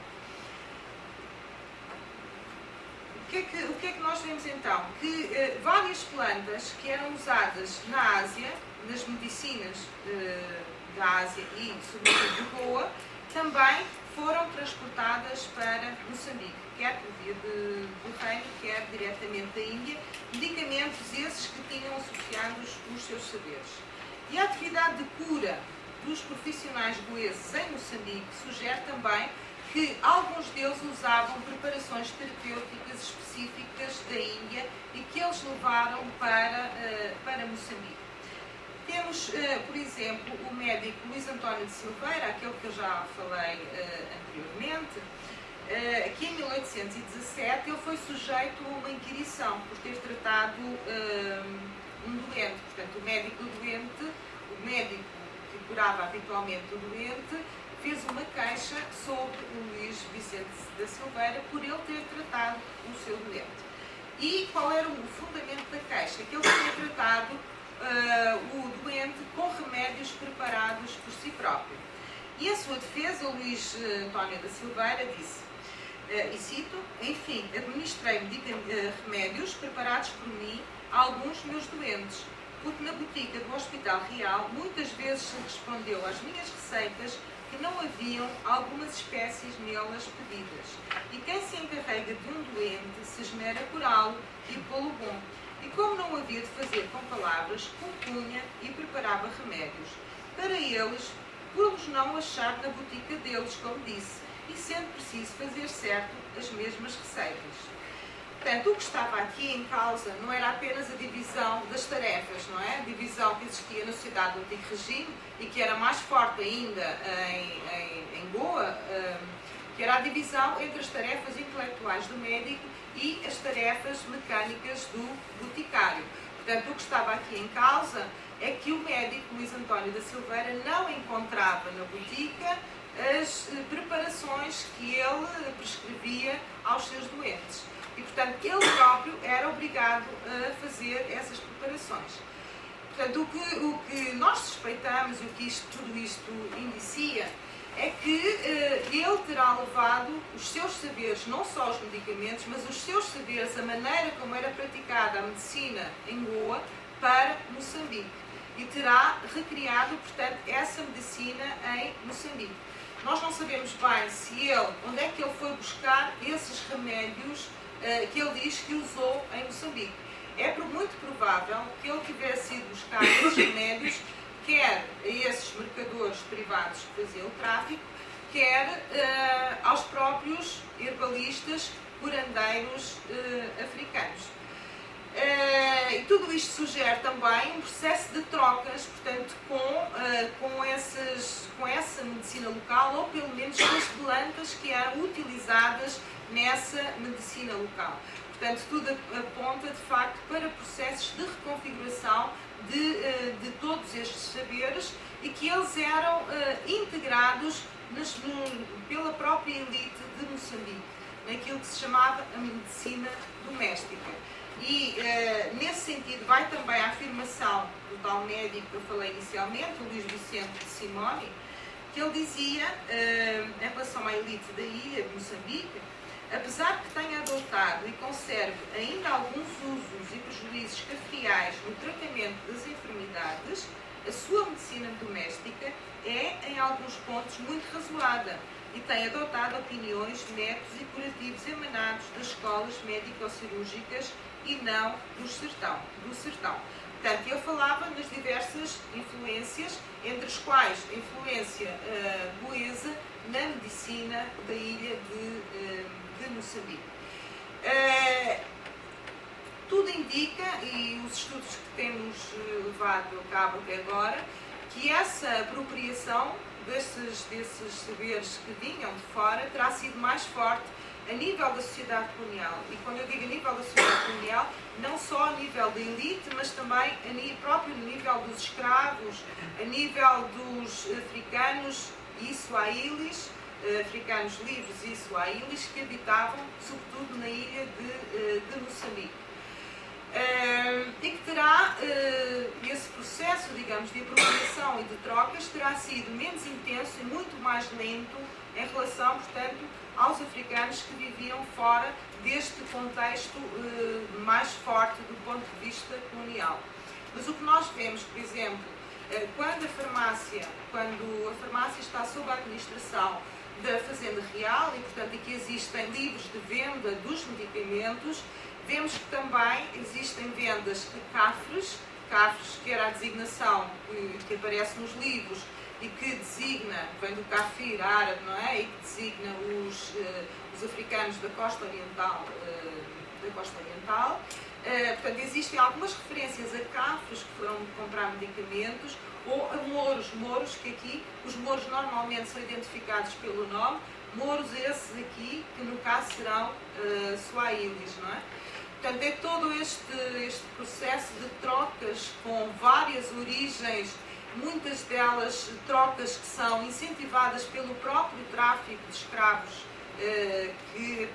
O que é que nós vemos então? Que várias plantas que eram usadas na Ásia, nas medicinas da Ásia e, sobretudo, de Goa, também foram transportadas para Moçambique, quer por via do reino, quer diretamente da Índia, medicamentos esses que tinham associados os seus saberes. E a atividade de cura dos profissionais goeses em Moçambique sugere também que alguns deles usavam preparações terapêuticas específicas da Índia e que eles levaram para Moçambique. Temos, por exemplo, o médico Luís António de Silveira, aquele que eu já falei anteriormente, que em 1817 ele foi sujeito a uma inquirição por ter tratado um doente. Portanto, o médico que curava habitualmente o doente, fez uma queixa sobre o Luís Vicente da Silveira por ele ter tratado o seu doente. E qual era o fundamento da queixa? Que ele tinha tratado o doente com remédios preparados por si próprio. E a sua defesa, o Luís António da Silveira, disse, e cito, enfim, administrei remédios preparados por mim a alguns meus doentes, porque na botica do Hospital Real muitas vezes se respondeu às minhas receitas que não haviam algumas espécies nelas pedidas. E quem se encarrega de um doente se esmera curá-lo e pô-lo bom. E como não havia de fazer com palavras, compunha e preparava remédios para eles, por-los não achar na botica deles, como disse, e sendo preciso fazer certo as mesmas receitas. Portanto, o que estava aqui em causa não era apenas a divisão das tarefas, não é? A divisão que existia na sociedade do Antigo Regime e que era mais forte ainda em Goa, que era a divisão entre as tarefas intelectuais do médico e as tarefas mecânicas do boticário. Portanto, o que estava aqui em causa é que o médico Luís António da Silveira não encontrava na botica as preparações que ele prescrevia aos seus doentes. E, portanto, ele próprio era obrigado a fazer essas preparações. Portanto, o que nós suspeitamos, o que tudo isto indicia, é que ele terá levado os seus saberes, não só os medicamentos, mas os seus saberes, a maneira como era praticada a medicina em Goa, para Moçambique. E terá recriado, portanto, essa medicina em Moçambique. Nós não sabemos bem se ele, onde é que ele foi buscar esses remédios que ele diz que usou em Moçambique. É muito provável que ele tivesse ido buscar esses remédios, quer a esses mercadores privados que faziam o tráfico, quer aos próprios herbalistas curandeiros africanos. E tudo isto sugere também um processo de trocas, portanto, com essa medicina local, ou pelo menos com as plantas que eram utilizadas nessa medicina local. Portanto, tudo aponta, de facto, para processos de reconfiguração de todos estes saberes e que eles eram integrados pela própria elite de Moçambique, naquilo que se chamava a medicina doméstica. E, nesse sentido, vai também a afirmação do tal médico que eu falei inicialmente, o Luís Vicente de Simone, que ele dizia, em relação à elite da ilha de Moçambique, apesar que tenha adotado e conserve ainda alguns usos e prejuízos cafriais no tratamento das enfermidades, a sua medicina doméstica é, em alguns pontos, muito razoada e tem adotado opiniões, métodos e curativos emanados das escolas médico-cirúrgicas e não do sertão. Portanto, ele falava nas diversas influências, entre as quais a influência goesa na medicina da ilha de Moçambique. Tudo indica, e os estudos que temos levado a cabo até agora, que essa apropriação desses saberes que vinham de fora terá sido mais forte a nível da sociedade colonial. E quando eu digo a nível da sociedade colonial, não só a nível da elite, mas também próprio nível dos escravos, a nível dos africanos e suahilis, africanos livres e suahilis, que habitavam, sobretudo, na ilha de Moçambique. E que terá, esse processo, digamos, de apropriação e de trocas terá sido menos intenso e muito mais lento em relação, portanto, aos africanos que viviam fora deste contexto mais forte do ponto de vista colonial. Mas o que nós vemos, por exemplo, quando a farmácia está sob a administração da Fazenda Real e, portanto, aqui existem livros de venda dos medicamentos, vemos que também existem vendas de cafres que era a designação que aparece nos livros e que designa, vem do kafir árabe, não é? E que designa os africanos da costa oriental. Portanto, existem algumas referências a cafres que foram comprar medicamentos ou a mouros, que aqui, os mouros normalmente são identificados pelo nome, mouros esses aqui, que no caso serão suahilis, não é? Portanto, é todo este processo de trocas com várias origens, muitas delas trocas que são incentivadas pelo próprio tráfico de escravos, que a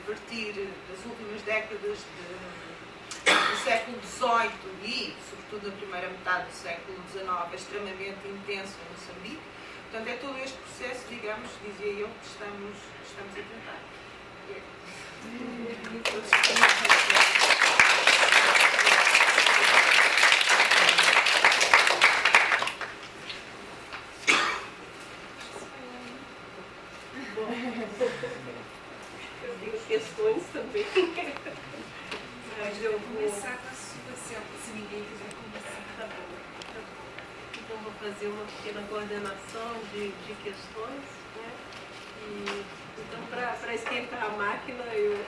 partir das últimas décadas do século XVIII e, sobretudo, na primeira metade do século XIX, é extremamente intenso em Moçambique. Portanto, é todo este processo, digamos, dizia eu, que estamos a tentar. Eu tenho questões também. Mas eu vou começar com a sua, se ninguém quiser começar. Tá bom. Então, vou fazer uma pequena coordenação de questões, né? Então, para esquentar a máquina, eu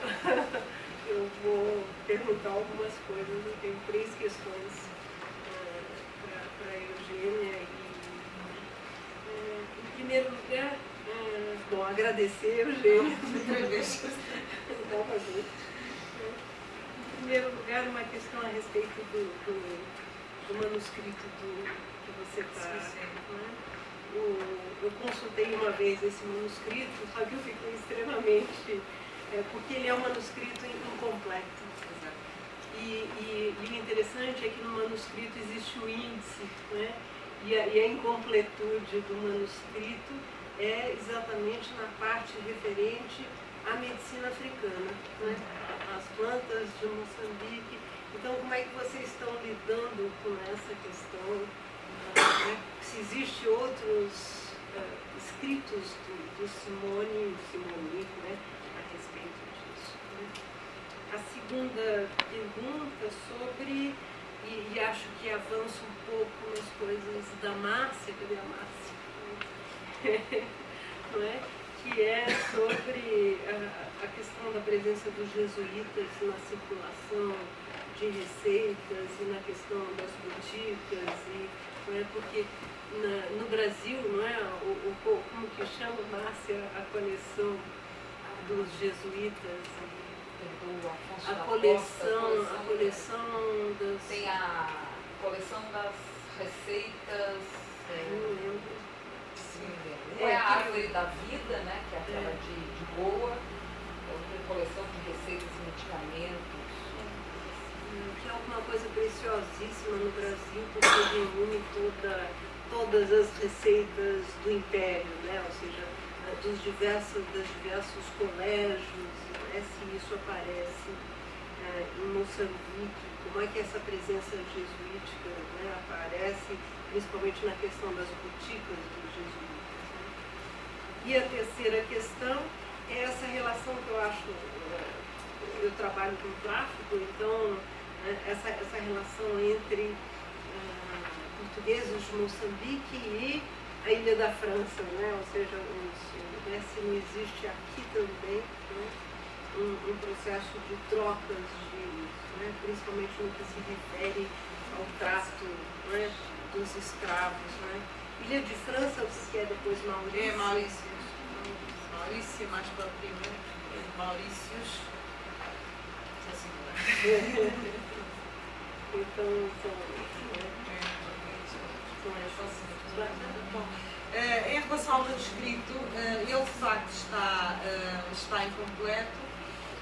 vou perguntar algumas coisas. Eu tenho 3 questões para a Eugênia. Em primeiro lugar, bom, Bom, agradecer, Eugênia. Outra vez. Em primeiro lugar, uma questão a respeito do manuscrito que você está. Né? Eu consultei uma vez esse manuscrito, só que eu fiquei extremamente. Porque ele é um manuscrito incompleto. E o interessante é que no manuscrito existe o índice, né? E a incompletude do manuscrito é exatamente na parte referente à medicina africana, né? As plantas de Moçambique. Então, como é que vocês estão lidando com essa questão? Né? Se existem outros escritos do Simonic, né? A respeito disso. Né? A segunda pergunta sobre, e acho que avança um pouco nas coisas da Márcia, cadê a Márcia? Não é? Que é sobre a questão da presença dos jesuítas na circulação de receitas e na questão das boticas, não é? Porque no Brasil, não é? Como que chama, Márcia, a coleção dos jesuítas? A coleção das... Tem a coleção das receitas. Não lembro. Uma é a Árvore da Vida, né, que é aquela de Goa. Outra coleção de receitas e medicamentos. Que é uma coisa preciosíssima no Brasil, porque reúne todas as receitas do Império, né? Ou seja, dos diversos colégios, né? Se isso aparece em Moçambique, como é que essa presença jesuítica, né, aparece, principalmente na questão das boticas dos jesuítas. Né? E a terceira questão é essa relação que eu acho, eu trabalho com tráfico, então essa relação entre portugueses de Moçambique e a Ilha da França, né? Ou seja, se não existe aqui também, né, um processo de trocas, né, principalmente no que se refere ao trato, né, dos escravos. Né? Ilha de França, que é depois Maurício. É Maurício. Maurício, mais para o primeiro. Maurícios. Então, em relação ao manuscrito, ele de facto está incompleto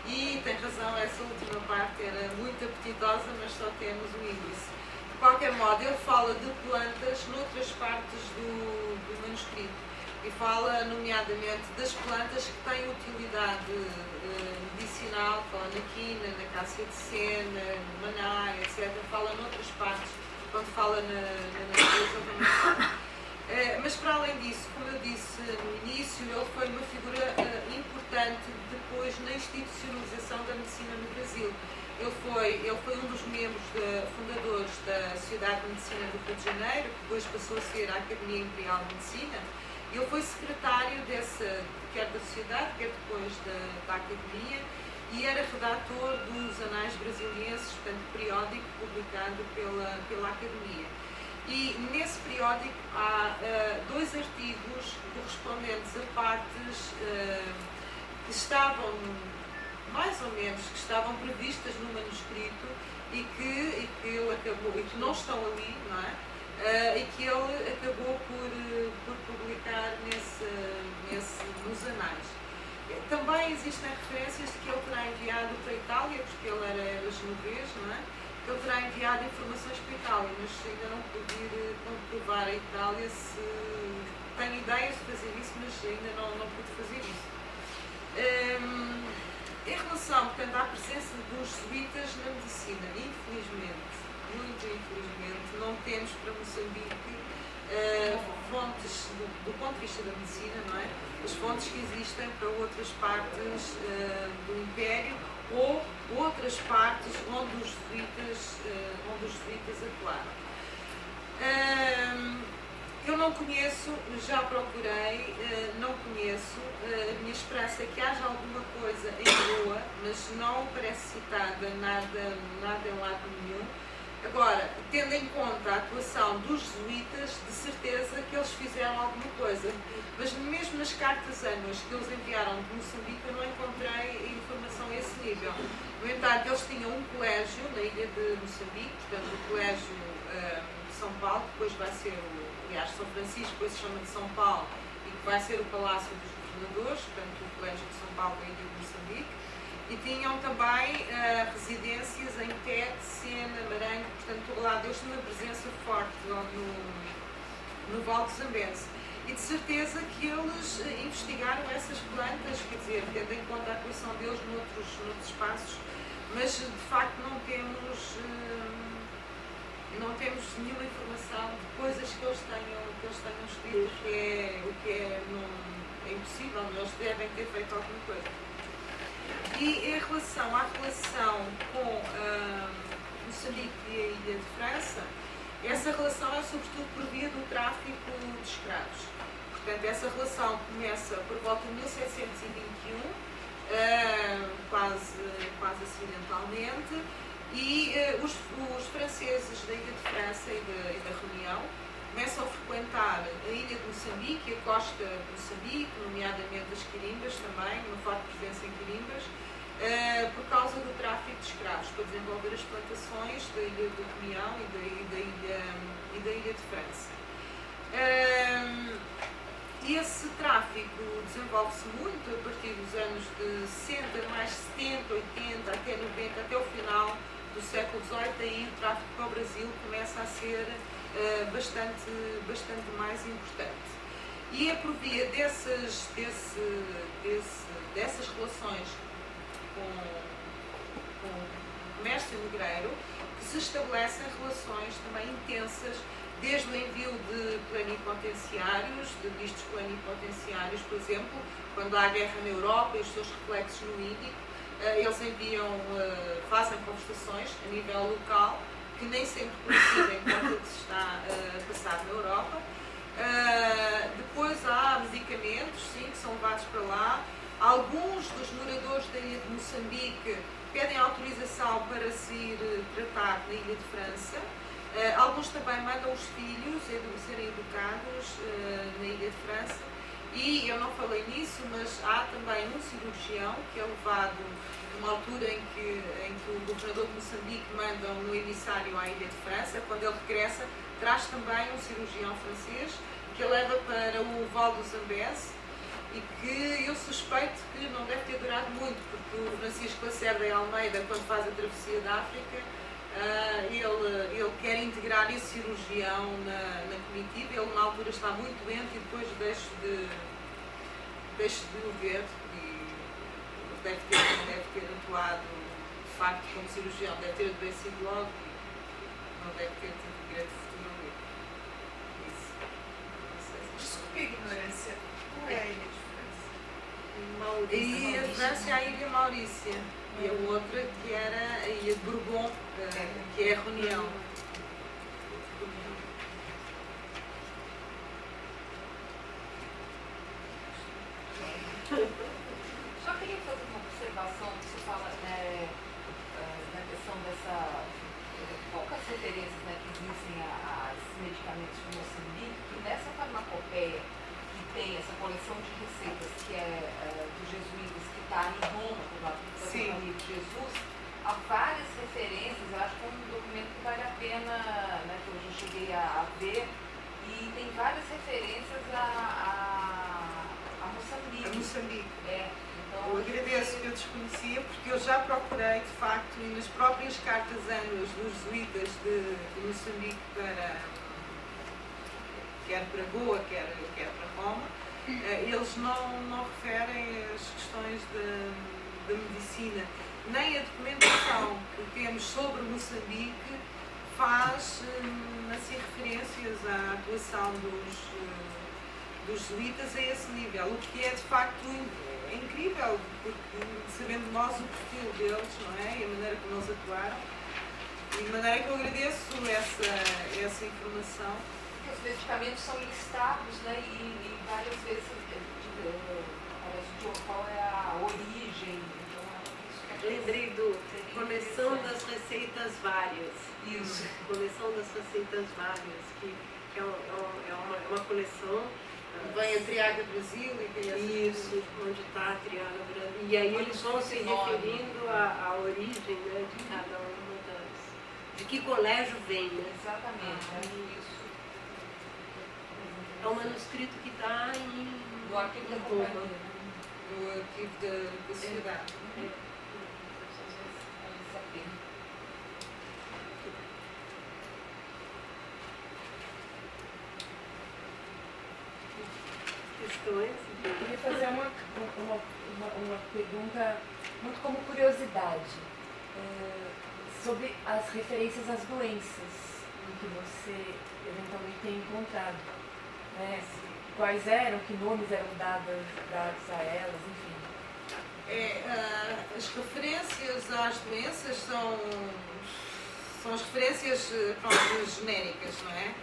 e tem razão, essa última parte era muito apetitosa, mas só temos o índice. De qualquer modo, ele fala de plantas noutras partes do manuscrito e fala nomeadamente das plantas que têm utilidade medicinal, fala na quina, na cássia de sena, no maná, etc. Fala noutras partes, quando fala na natureza também fala. Mas para além disso, como eu disse no início, ele foi uma figura importante depois na institucionalização da medicina no Brasil. Ele foi um dos membros fundadores da Sociedade de Medicina do Rio de Janeiro, que depois passou a ser a Academia Imperial de Medicina. Ele foi secretário quer da Sociedade, quer depois da Academia, e era redator dos Anais Brasilienses, portanto, periódico publicado pela Academia. E nesse periódico há 2 artigos correspondentes a partes que estavam, mais ou menos, que estavam previstas no manuscrito e que ele acabou, e que não estão ali, não é? E que ele acabou por publicar nos anais. Também existem referências de que ele terá enviado para a Itália, porque ele era genovês, não é? Ele terá enviado informações para a Itália, mas ainda não pude ir comprovar a Itália se tenho ideias de fazer isso, mas ainda não pude fazer isso. Em relação, portanto, à presença dos jesuítas na medicina, infelizmente, muito infelizmente, não temos para Moçambique fontes, do ponto de vista da medicina, não é? As fontes que existem para outras partes do Império ou outras partes onde os jesuítas atuaram. Eu não conheço, já procurei, não conheço. A minha esperança é que haja alguma coisa em Goa, mas não parece citada nada em lado nenhum. Agora, tendo em conta a atuação dos jesuítas, de certeza que eles fizeram alguma coisa. coisa. Mas mesmo nas cartas anuas que eles enviaram de Moçambique, eu não encontrei informação a esse nível. No entanto, eles tinham um colégio na ilha de Moçambique, portanto, o colégio de São Paulo, depois vai ser, aliás, São Francisco, depois se chama de São Paulo, e que vai ser o Palácio dos Governadores, portanto, o colégio de São Paulo da ilha de Moçambique. E tinham também residências em Tete, Sena, Maranhão, portanto, todo lado. Eles tinham uma presença forte no Val do Zambeze. E de certeza que eles investigaram essas plantas, quer dizer, tendo em conta a atuação deles noutros espaços, mas de facto não temos nenhuma informação de coisas que eles tenham escrito, o que é impossível, eles devem ter feito alguma coisa. E em relação à relação com Moçambique e a Ilha de França, essa relação é sobretudo por via do tráfico de escravos. Portanto, essa relação começa por volta de 1721, quase acidentalmente, e os franceses da Ilha de França e da Reunião começam a frequentar a ilha de Moçambique e a costa de Moçambique, nomeadamente as Quirimbas também, uma forte presença em Quirimbas, por causa do tráfico de escravos, para desenvolver as plantações da ilha de Reunião e da ilha de França. Esse tráfico desenvolve-se muito a partir dos anos de 60, mais 70, 80, até 90, até o final do século XVIII, aí o tráfico para o Brasil começa a ser bastante mais importante. E é por via dessas relações com o comércio negreiro que se estabelecem relações também intensas, desde o envio de plenipotenciários, de vistos plenipotenciários, por exemplo, quando há guerra na Europa e os seus reflexos no Índico, eles fazem conversações a nível local, que nem sempre coincidem com aquilo que se está a passar na Europa. Depois há medicamentos, sim, que são levados para lá. Alguns dos moradores da ilha de Moçambique pedem autorização para se ir tratar na ilha de França. Alguns também mandam os filhos serem educados na ilha de França. E eu não falei nisso, mas há também um cirurgião que é levado numa altura em que o governador de Moçambique manda um emissário à ilha de França. Quando ele regressa, traz também um cirurgião francês que leva para o Val do Zambeze e que eu suspeito que não deve ter durado muito, porque o Francisco Lacerda e Almeida, quando faz a travessia da África, ele quer integrar esse cirurgião na comitiva. Ele na altura está muito doente e depois deixa de o ver e deve ter atuado de facto como cirurgião, deve ter adoecido logo e não deve ter tido grande futuro ali. Desculpe a ignorância, qual é a ilha de França? E a França é a Ilha Maurícia. E a outra que era a ilha de Bourbon, que é a Reunião. Só queria fazer uma observação que você fala na questão dessa poucas referências que existem a esses medicamentos de Moçambique, que nessa farmacopeia que tem essa coleção de receitas que é dos jesuítas, que está em Roma, do amigo Jesus, há várias referências. Eu acho que é um documento que vale a pena, que eu já cheguei a ver, e tem várias referências a Moçambique. A Moçambique. Então, eu agradeço que eu desconhecia, porque eu já procurei, de facto, e nas próprias cartas anuas dos jesuítas de Moçambique quer para Goa, quer para Roma, eles não referem as questões da medicina, nem a documentação que temos sobre Moçambique faz assim, referências à atuação dos jesuítas a esse nível, o que é de facto incrível, porque sabendo nós o perfil deles, não é? E a maneira como eles atuaram, e de maneira que eu agradeço essa informação. Os medicamentos são listados, e várias vezes parece qual é a origem. Então, lembrei do Coleção das Receitas Várias. Isso. Coleção das Receitas Várias, que é uma coleção Vem a Triaga Brasil e tem isso, onde está a Triaga Brasil. E aí eles vão se referindo à origem, né, de cada uma das... De que colégio vem, né? Exatamente. Isso. É um manuscrito que está No arquivo da Roma. companhia. No arquivo da sociedade. Questões? Eu queria fazer uma pergunta muito como curiosidade sobre as referências às doenças que você eventualmente tem encontrado, né? Quais eram, que nomes eram dados a elas, enfim. As referências às doenças são as referências genéricas, não é?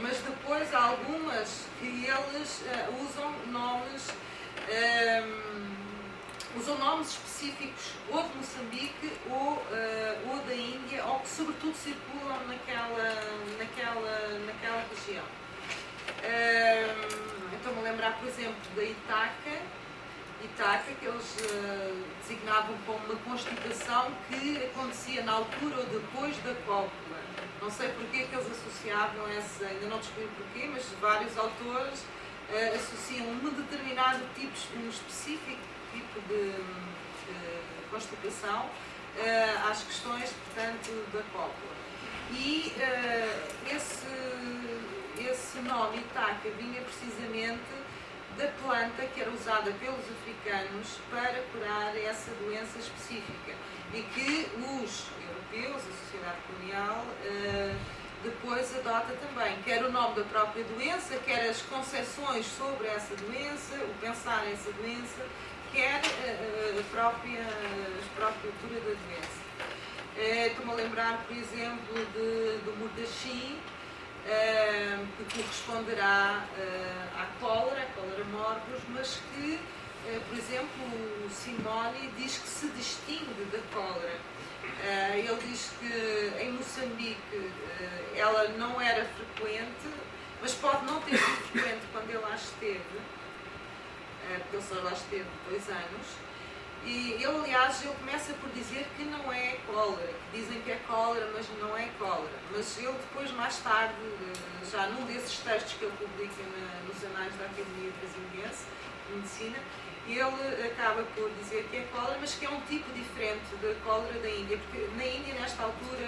Mas depois há algumas que eles usam nomes específicos ou de Moçambique ou da Índia, ou que sobretudo circulam naquela região. Estou-me a lembrar, por exemplo, da Itaca, que eles designavam como uma constipação que acontecia na altura ou depois da cópula. Não sei porque que eles associavam essa, ainda não descobri porquê, mas vários autores associam um determinado tipo, um específico tipo de constipação às questões, portanto, da cópula. E esse nome, Itaca, vinha precisamente da planta que era usada pelos africanos para curar essa doença específica e que os europeus, a sociedade colonial, depois adota também, quer o nome da própria doença, quer as concepções sobre essa doença, o pensar nessa doença, quer a própria cura da doença. Estou-me a lembrar, por exemplo, do Murdachim, que corresponderá à cólera morbus, mas que, por exemplo, o Simone diz que se distingue da cólera. Ele diz que em Moçambique ela não era frequente, mas pode não ter sido frequente quando ele lá esteve, porque ele só lá esteve 2 anos. E ele, aliás, ele começa por dizer que não é cólera, que dizem que é cólera, mas não é cólera. Mas ele depois, mais tarde, já num desses textos que ele publica nos Anais da Academia Brasiliense de Medicina, ele acaba por dizer que é cólera, mas que é um tipo diferente da cólera da Índia, porque na Índia, nesta altura,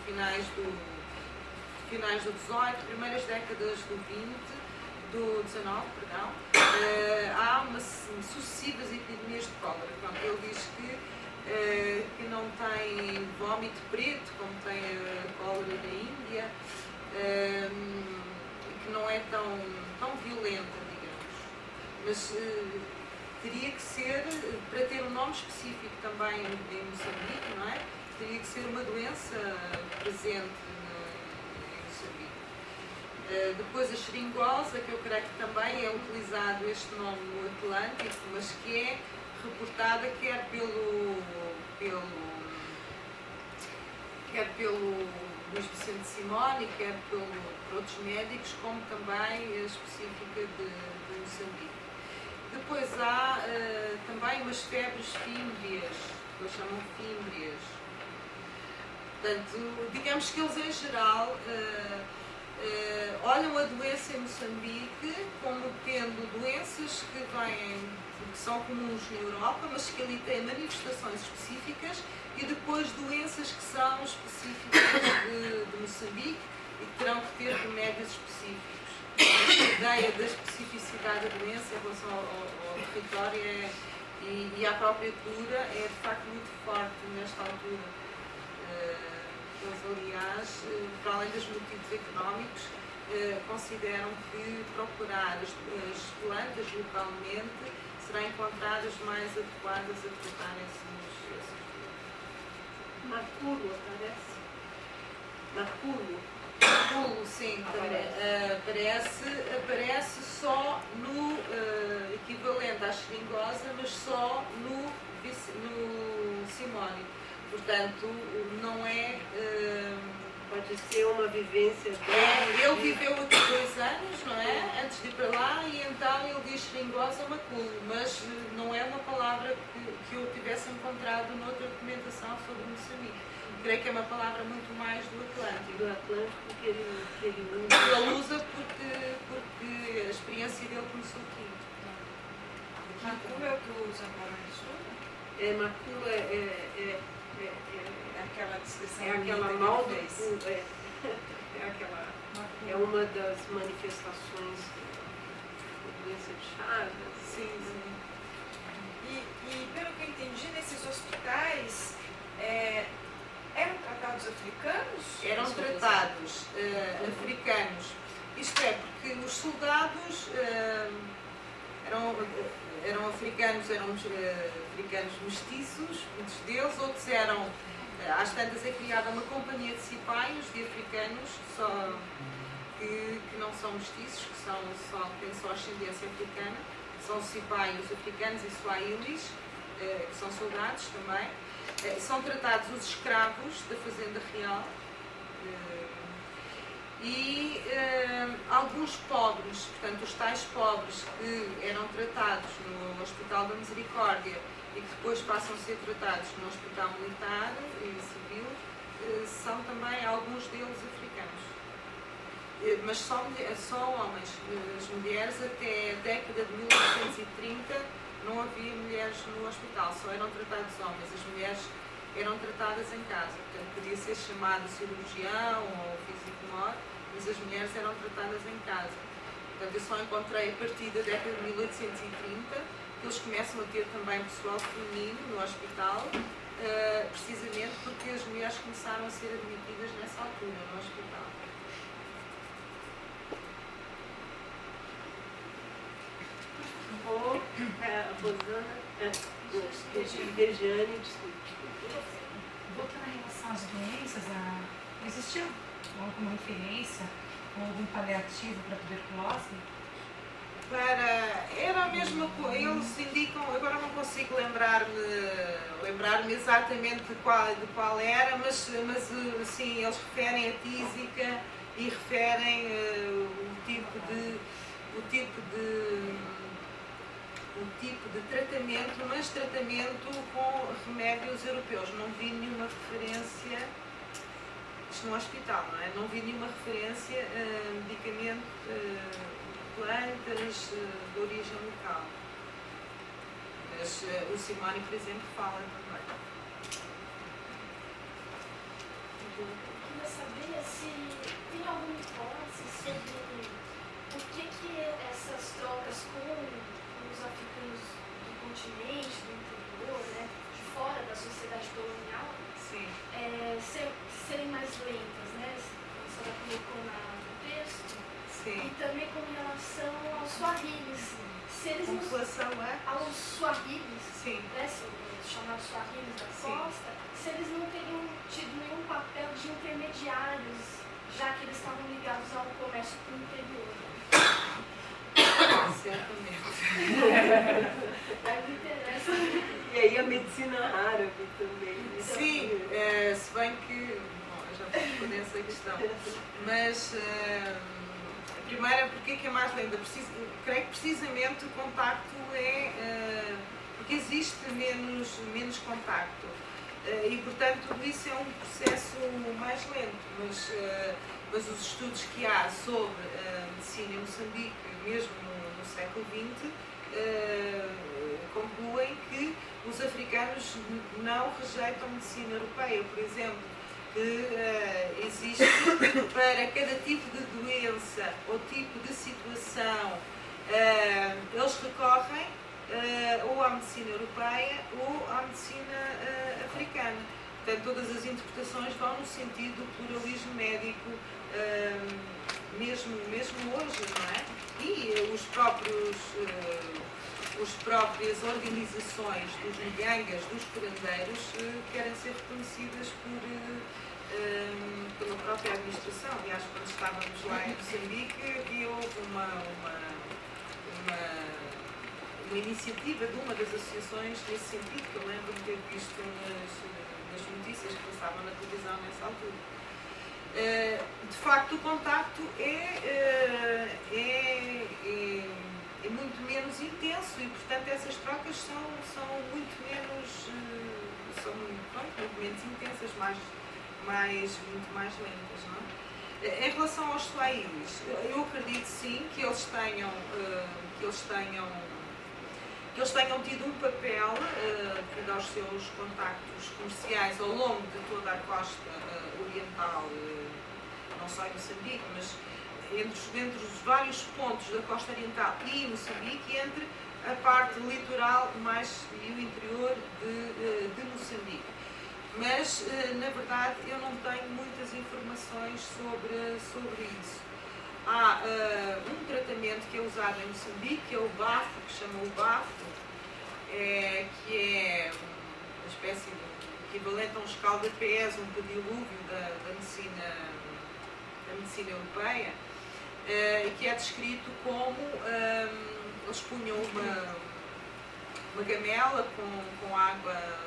finais do 18, primeiras décadas do 20, do 19, perdão, há sucessivas epidemias de cólera. Pronto, ele diz que não tem vómito preto, como tem a cólera da Índia, e que não é tão violenta, digamos. Mas teria que ser, para ter um nome específico também em Moçambique, não é? Teria que ser uma doença presente em Moçambique. Depois a xeringosa, que eu creio que também é utilizado este nome no Atlântico, mas que é reportada quer pelo Luís Vicente Simone, quer por outros médicos, como também a específica de Moçambique. Depois há também umas febres fímbrias, que eles chamam fímbrias. Portanto, digamos que eles em geral olham a doença em Moçambique como tendo doenças que são comuns na Europa, mas que ali têm manifestações específicas, e depois doenças que são específicas de Moçambique e que terão que ter remédios específicos. A ideia da especificidade da doença em relação ao território e à própria cura é de facto muito forte nesta altura. Eles, aliás, para além dos motivos económicos, consideram que procurar as plantas localmente será encontrar as mais adequadas a tratar esses problemas. Marculo, aparece? Marculo? Marculo, sim, aparece só no equivalente à xeringosa, mas só no Simone. Portanto, não é... Pode ser uma vivência... Ele viveu aqui 2 anos, não é? Antes de ir para lá, então ele diz Xeringosa Maculo, mas não é uma palavra que eu tivesse encontrado noutra documentação sobre Moçambique. Creio que é uma palavra muito mais do Atlântico. Do Atlântico que ele Ele usa porque a experiência dele começou aqui. Maculo é o que usa para o sul? Maculo É aquela descrição é aquela bonita mal que ele fez. é uma das manifestações da doença de Chagas. Sim, sim. E pelo que eu entendi, nesses hospitais eram tratados africanos? Eram tratados africanos. Isto é, porque os soldados eram africanos mestiços, muitos deles, outros eram, às tantas é criada uma companhia de cipaios de africanos, só que não são mestiços, que têm só ascendência africana, são cipaios africanos e suahilis, que são soldados também. São tratados os escravos da fazenda real e alguns pobres, portanto os tais pobres que eram tratados no Hospital da Misericórdia e que depois passam a ser tratados no Hospital Militar e Civil, são também alguns deles africanos. Mas só homens. As mulheres até a década de 1930 não havia mulheres no hospital, só eram tratados homens. As mulheres eram tratadas em casa, portanto podia ser chamado cirurgião ou físico-mor, mas as mulheres eram tratadas em casa. Portanto, eu só encontrei a partir da década de 1830 que eles começam a ter também pessoal feminino no hospital, precisamente porque as mulheres começaram a ser admitidas nessa altura no hospital. A Rosana, Regiane, desculpe. Voltando em relação às doenças, existia alguma referência ou algum paliativo para a tuberculose? Era a mesma coisa, eles indicam, agora não consigo lembrar-me exatamente de qual era, mas sim, eles referem a tísica e referem o tipo de tratamento, mas tratamento com remédios europeus. Não vi nenhuma referência, isto no hospital, não é? Não vi nenhuma referência a medicamento, plantas de origem local. Mas o Simone, por exemplo, fala também. Eu queria saber se tem alguma hipótese sobre por que essas trocas com os africanos do continente, do interior, né, de fora da sociedade colonial, Sim. serem mais lentas, né? A senhora colocou no texto. Sim. E também com relação aos suahilis. Se eles Com relação aos suahilis, Sim. né, os chamados suahilis da Sim. costa, se eles não teriam tido nenhum papel de intermediários, já que eles estavam ligados ao comércio com o interior. Certamente. Aí me interessa. E aí a medicina árabe também. Sim, se bem que... Bom, eu já vou responder essa questão. Mas, a primeira, porque é que é mais lenta? Creio que precisamente o contacto porque existe menos contacto. E, portanto, tudo isso é um processo mais lento. Mas os estudos que há sobre a medicina em Moçambique, mesmo no século XX, concluem que os africanos não rejeitam a medicina europeia, por exemplo, que existe para cada tipo de doença ou tipo de situação, eles recorrem ou à medicina europeia ou à medicina africana. Portanto, todas as interpretações vão no sentido do pluralismo médico, mesmo hoje, não é? E as próprias organizações dos ngangas, dos curandeiros, querem ser reconhecidas pela própria administração. Aliás, quando estávamos lá em Moçambique, houve uma iniciativa de uma das associações nesse sentido, que eu lembro de ter visto nas notícias que passavam na televisão nessa altura. De facto, o contacto é mudanças muito mais lentas, não é? Em relação aos Swahilis, eu acredito sim que eles tenham tido um papel devido aos seus contactos comerciais ao longo de toda a costa oriental, não só em Moçambique, mas entre os vários pontos da costa oriental e Moçambique, e entre a parte litoral e o interior de Moçambique. Mas, na verdade, eu não tenho muitas informações sobre isso. Há um tratamento que é usado em Moçambique, que é o bafo, que se chama o bafo, que é uma espécie de equivalente a um escalda-pés, um pedilúvio da medicina europeia, que é descrito como eles punham uma gamela com água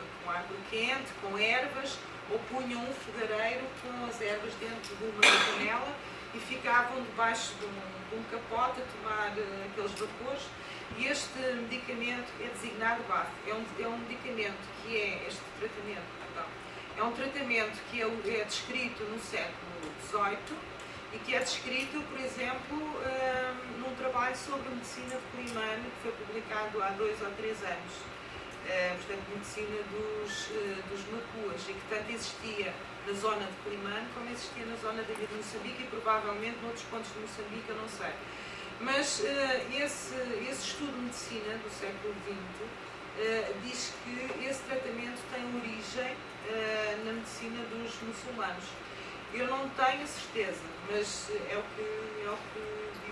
quente, com ervas, ou punham um fogareiro com as ervas dentro de uma gamela e ficavam debaixo de um capote a tomar aqueles vapores, e este medicamento é designado bafo. É um medicamento que este tratamento, perdão, é um tratamento que é descrito no século XVIII e que é descrito, por exemplo, num trabalho sobre medicina de Climane, que foi publicado há 2 ou 3 anos. Portanto, medicina dos mapuas, e que tanto existia na zona de Climane como existia na zona da ilha de Moçambique e provavelmente noutros pontos de Moçambique, eu não sei. Mas esse estudo de medicina do século XX diz que esse tratamento tem origem na medicina dos muçulmanos. Eu não tenho certeza, mas é o que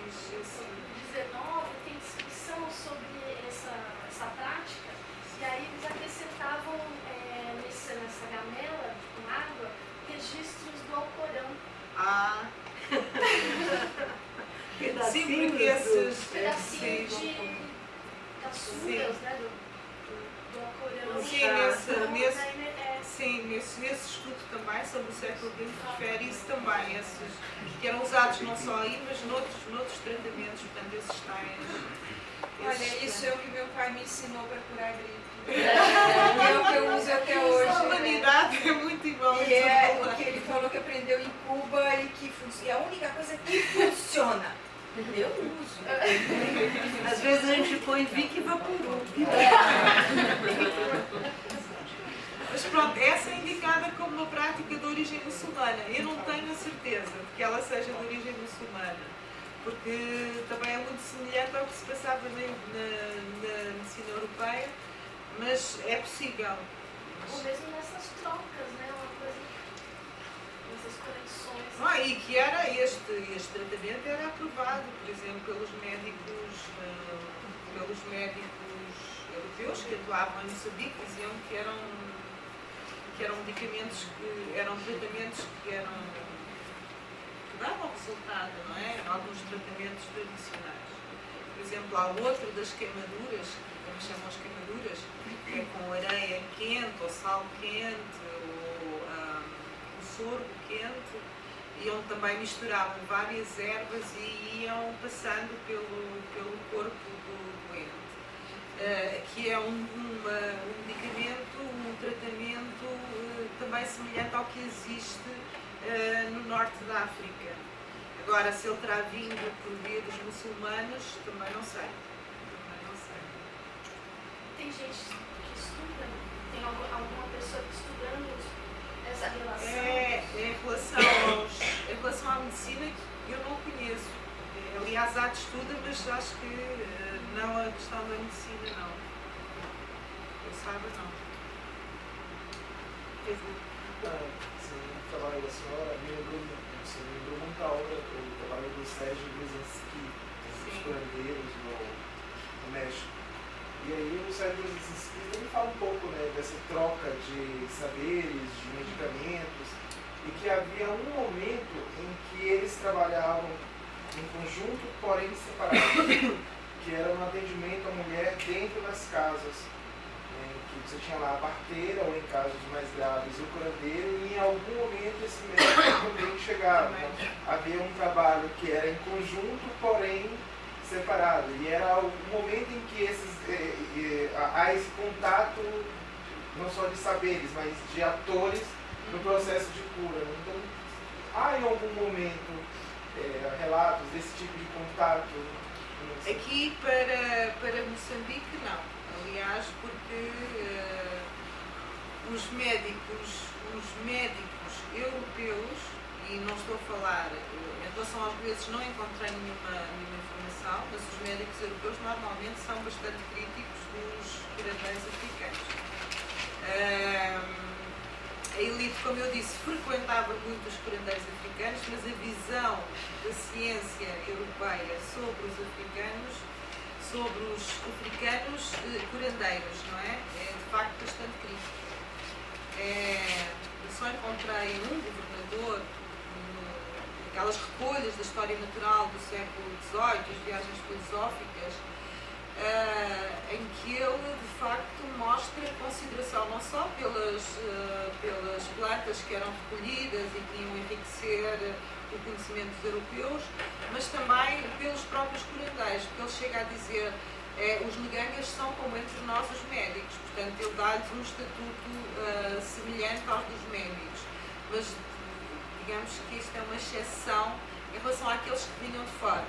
diz esse... No século XIX tem descrição sobre essa prática, e aí eles acrescentavam nessa gamela com água registros do Alcorão. Ah! Sim, porque esses... Pedacinhos das suras, né, do Alcorão. Sim, nesse estudo também sobre o século XX refere isso também, esses que eram usados não só aí, mas noutros tratamentos, portanto, esses tais... Olha, isso é o que meu pai me ensinou para curar gripe. É o que eu uso até hoje. A humanidade é muito igual. E é o que ele falou que aprendeu em Cuba e que é a única coisa que funciona. Eu uso. Às vezes a gente põe Vic e Vaporub. Mas pronto, essa é indicada como uma prática de origem muçulmana. Eu não tenho a certeza de que ela seja de origem muçulmana, porque também é muito semelhante ao que se passava na medicina europeia, mas é possível. Ou mesmo nessas trocas, né? Uma coisa, nessas conexões. E que era este tratamento era aprovado, por exemplo, pelos médicos europeus que atuavam em Moçambique, diziam que eram medicamentos, que eram tratamentos que davam resultado, não é? Alguns tratamentos tradicionais. Por exemplo, há outro das queimaduras, que chamam as queimaduras, que é com areia quente, ou sal quente, ou o sorgo quente, e onde também misturavam várias ervas e iam passando pelo corpo do doente. Que é um medicamento, um tratamento também semelhante ao que existe no norte da África. Agora, se ele terá vindo por via dos muçulmanos, também não sei. Tem gente que estuda, tem alguma pessoa que estudando essa relação? Em relação à medicina, eu não conheço. Aliás, há de estuda, mas acho que não a questão da medicina, não. Eu saiba, não. O trabalho da senhora me lembrou muito a obra, o trabalho do Sérgio Brzezinski, dos curandeiros no México. E aí o Sérgio Brzezinski ele fala um pouco, né, dessa troca de saberes, de medicamentos, e que havia um momento em que eles trabalhavam em conjunto, porém separados, que era um atendimento à mulher dentro das casas. Que você tinha lá a parteira, ou em casos mais graves, o curandeiro, e em algum momento esse médico também chegava. Então, havia um trabalho que era em conjunto, porém separado. E era o momento em que há esse contato, não só de saberes, mas de atores no processo de cura. Então, há em algum momento relatos desse tipo de contato? Aqui para Moçambique não. Aliás, porque os médicos europeus, e não estou a falar, em relação aos goeses não encontrei nenhuma informação, mas os médicos europeus normalmente são bastante críticos dos curandeiros africanos. A elite, como eu disse, frequentava muito os curandeiros africanos, mas a visão da ciência europeia sobre os africanos curandeiros, não é? É de facto bastante crítico. Eu só encontrei um governador naquelas recolhas da história natural do século XVIII, as viagens filosóficas, em que ele de facto mostra consideração não só pelas plantas que eram recolhidas e que iam enriquecer o conhecimento dos europeus, mas também pelos próprios curandeiros, porque ele chega a dizer os neganhas são como entre nós os médicos, portanto ele dá-lhes um estatuto semelhante aos dos médicos, mas digamos que isto é uma exceção em relação àqueles que vinham de fora.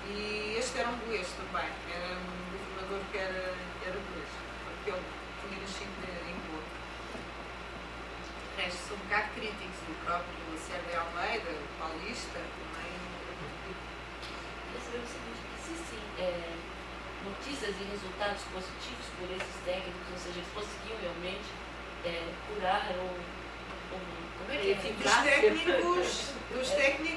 E este era um goês também, era um governador que era goês, porque ele tinha nascido em Goa. O resto são um bocado críticos, o próprio Sérgio Almeida, o paulista, também. Eu queria saber o seguinte, existem notícias e resultados positivos por esses técnicos, ou seja, eles conseguiam realmente curar ou como é que é? Dos técnicos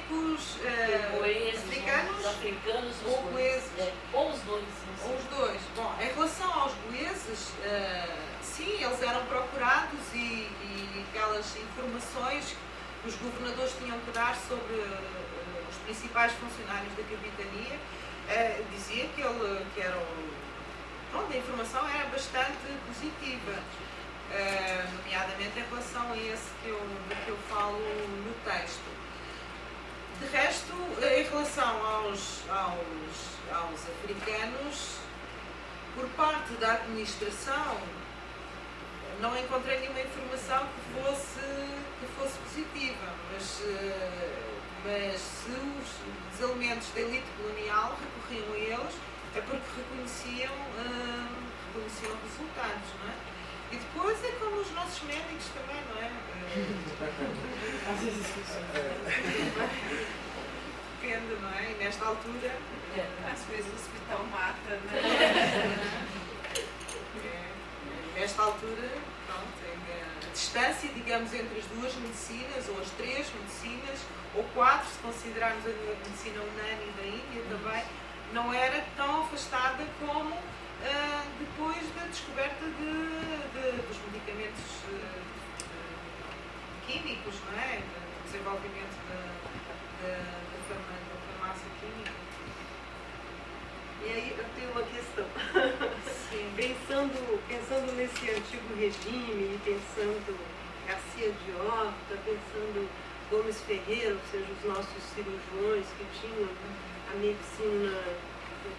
os africanos, ou goeses. Ou os dois. Ou os dois. Bom, em relação aos goeses, sim, eles eram procurados e aquelas informações que os governadores tinham que dar sobre os principais funcionários da capitania, dizia que a informação era bastante positiva. Nomeadamente em relação a esse que eu falo no texto. De resto, em relação aos africanos, por parte da administração, não encontrei nenhuma informação que fosse positiva, mas se os elementos da elite colonial recorriam a eles, é porque reconheciam resultados, não é? E depois é como os nossos médicos também, não é? Às vezes Depende, não é? E nesta altura, às vezes o hospital mata, né? Nesta altura, pronto, a distância, digamos, entre as duas medicinas, ou as três medicinas, ou quatro, se considerarmos a medicina unânime da Índia também, não era tão afastada como depois da descoberta dos medicamentos químicos, não é? Do desenvolvimento da farmácia química. E aí eu tenho uma questão. Pensando nesse antigo regime, pensando Garcia de Horta, pensando Gomes Ferreira, ou seja, os nossos cirurgiões que tinham a medicina,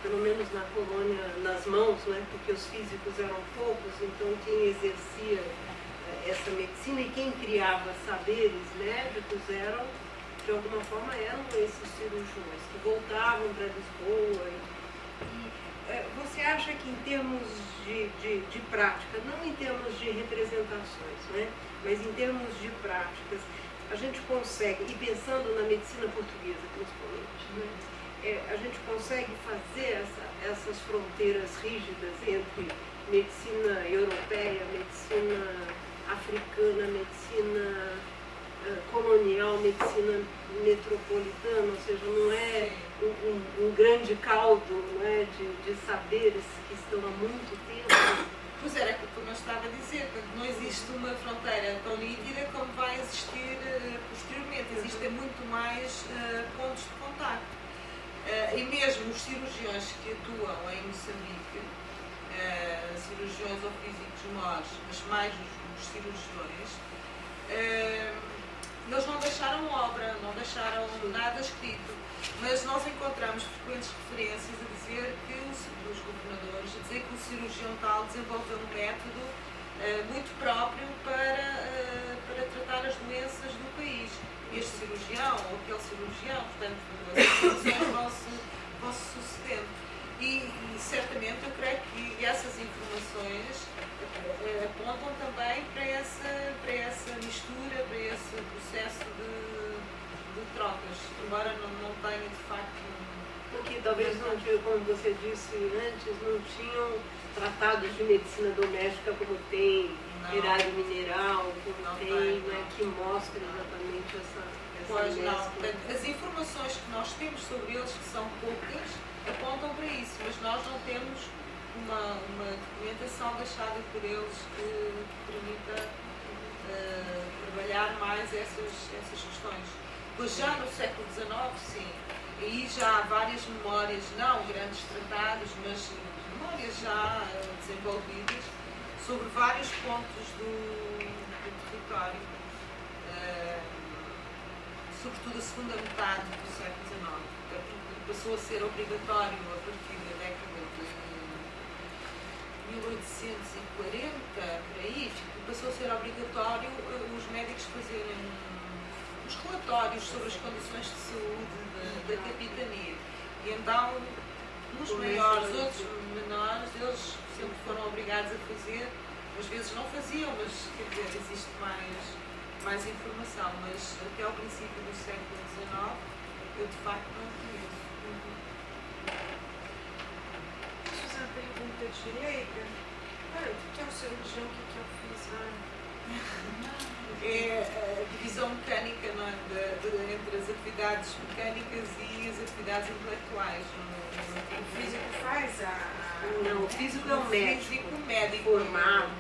pelo menos na colônia, nas mãos, né? Porque os físicos eram poucos, então quem exercia essa medicina e quem criava saberes médicos eram, de alguma forma, eram esses cirurgiões que voltavam para Lisboa. Você acha que em termos de prática, não em termos de representações, né? Mas em termos de práticas, a gente consegue, e pensando na medicina portuguesa principalmente, né? A gente consegue fazer essas fronteiras rígidas entre medicina europeia, medicina africana, medicina colonial, medicina metropolitana, ou seja, não é um grande caldo, não é, de saberes que estão há muito tempo. Pois era, como eu estava a dizer, não existe uma fronteira tão nítida como vai existir posteriormente, existem muito mais pontos de contacto. E mesmo os cirurgiões que atuam em Moçambique, cirurgiões ou físicos mores, mas mais os cirurgiões, eles não deixaram obra, não deixaram nada escrito, mas nós encontramos frequentes referências a dizer que os governadores, a dizer que o cirurgião tal desenvolveu um método muito próprio para tratar as doenças do país. Este cirurgião ou aquele cirurgião, portanto, as informações vão se sucedendo. E certamente eu creio que essas informações apontam também para essa mistura, para esse processo de trocas, embora não tenha de facto porque talvez não tinham, como você disse antes, não tinham tratados de medicina doméstica como tem erário mineral, como tem, né, que mostra exatamente essa pois mescla. não. Portanto, as informações que nós temos sobre eles, que são poucas, apontam para isso, mas nós não temos uma documentação deixada por eles que permita trabalhar mais essas questões. Pois já no século XIX, sim, aí já há várias memórias, não grandes tratados, mas memórias já desenvolvidas sobre vários pontos do território, sobretudo a segunda metade do século XIX. Passou a ser obrigatório a partir da década de 1840, por aí, passou a ser obrigatório os médicos fazerem os relatórios sobre as condições de saúde da capitania. E então, uns maiores, outros menores, eles sempre foram obrigados a fazer, às vezes não faziam, mas quer dizer, existe mais informação, mas até ao princípio do século XIX eu de facto não conheço. Posso fazer uma pergunta de leiga? O que é o cirurgião? O que é o fisio? É a divisão mecânica, não é? Entre as atividades mecânicas e as atividades intelectuais. O físico faz Não, o físico é um médico. Físico médico formado.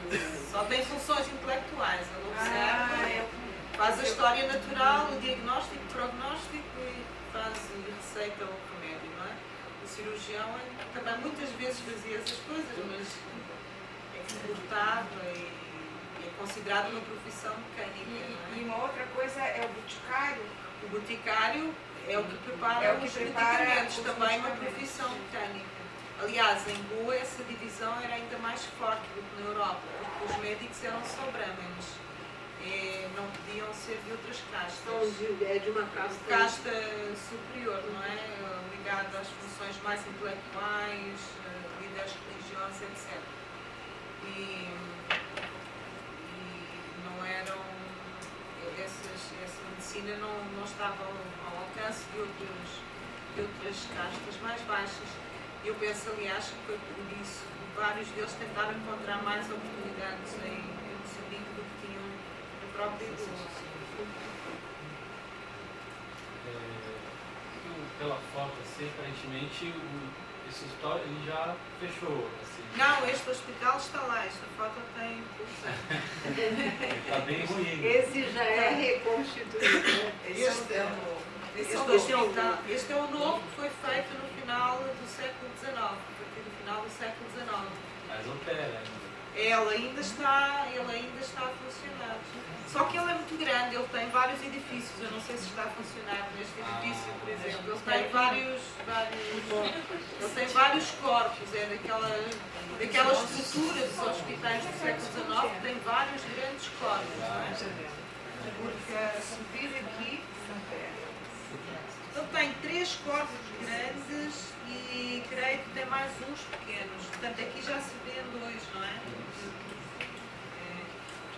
Só tem funções intelectuais. Ele observa, faz a história natural, o diagnóstico, o prognóstico e faz receita ou remédio, não é? O cirurgião também muitas vezes fazia essas coisas, mas é suportado e é considerado uma profissão mecânica. E uma outra coisa é o boticário. O boticário é o que prepara os medicamentos, também uma profissão mecânica. Aliás, em Goa essa divisão era ainda mais forte do que na Europa, porque os médicos eram só brahmanes, não podiam ser de outras castas. É de uma casta superior, não é? Ligada às funções mais intelectuais, líderes religiosos, etc. E não eram, essa medicina não estava ao alcance de outras castas mais baixas. Eu penso, aliás, que foi por isso que vários deles tentaram encontrar mais oportunidades em Moçambique do que tinham na própria Goa. Pela foto, assim, aparentemente esse hospital ele já fechou. Assim. Não, este hospital está lá, esta foto tem. Está bem ruim. Esse já é reconstituído. Este é o novo que foi feito no final do século XIX, a partir do final do século XIX. Mas opera ainda. Ele ainda está a funcionar. Só que ele é muito grande, ele tem vários edifícios. Eu não sei se está a funcionar neste edifício, por exemplo. Ele tem vários corpos, é daquela estrutura dos hospitais do século XIX que tem vários grandes corpos, não é? Porque subir aqui, ele tem 3 corpos grandes e creio que tem mais uns pequenos. Portanto, aqui já se vêem 2, não é?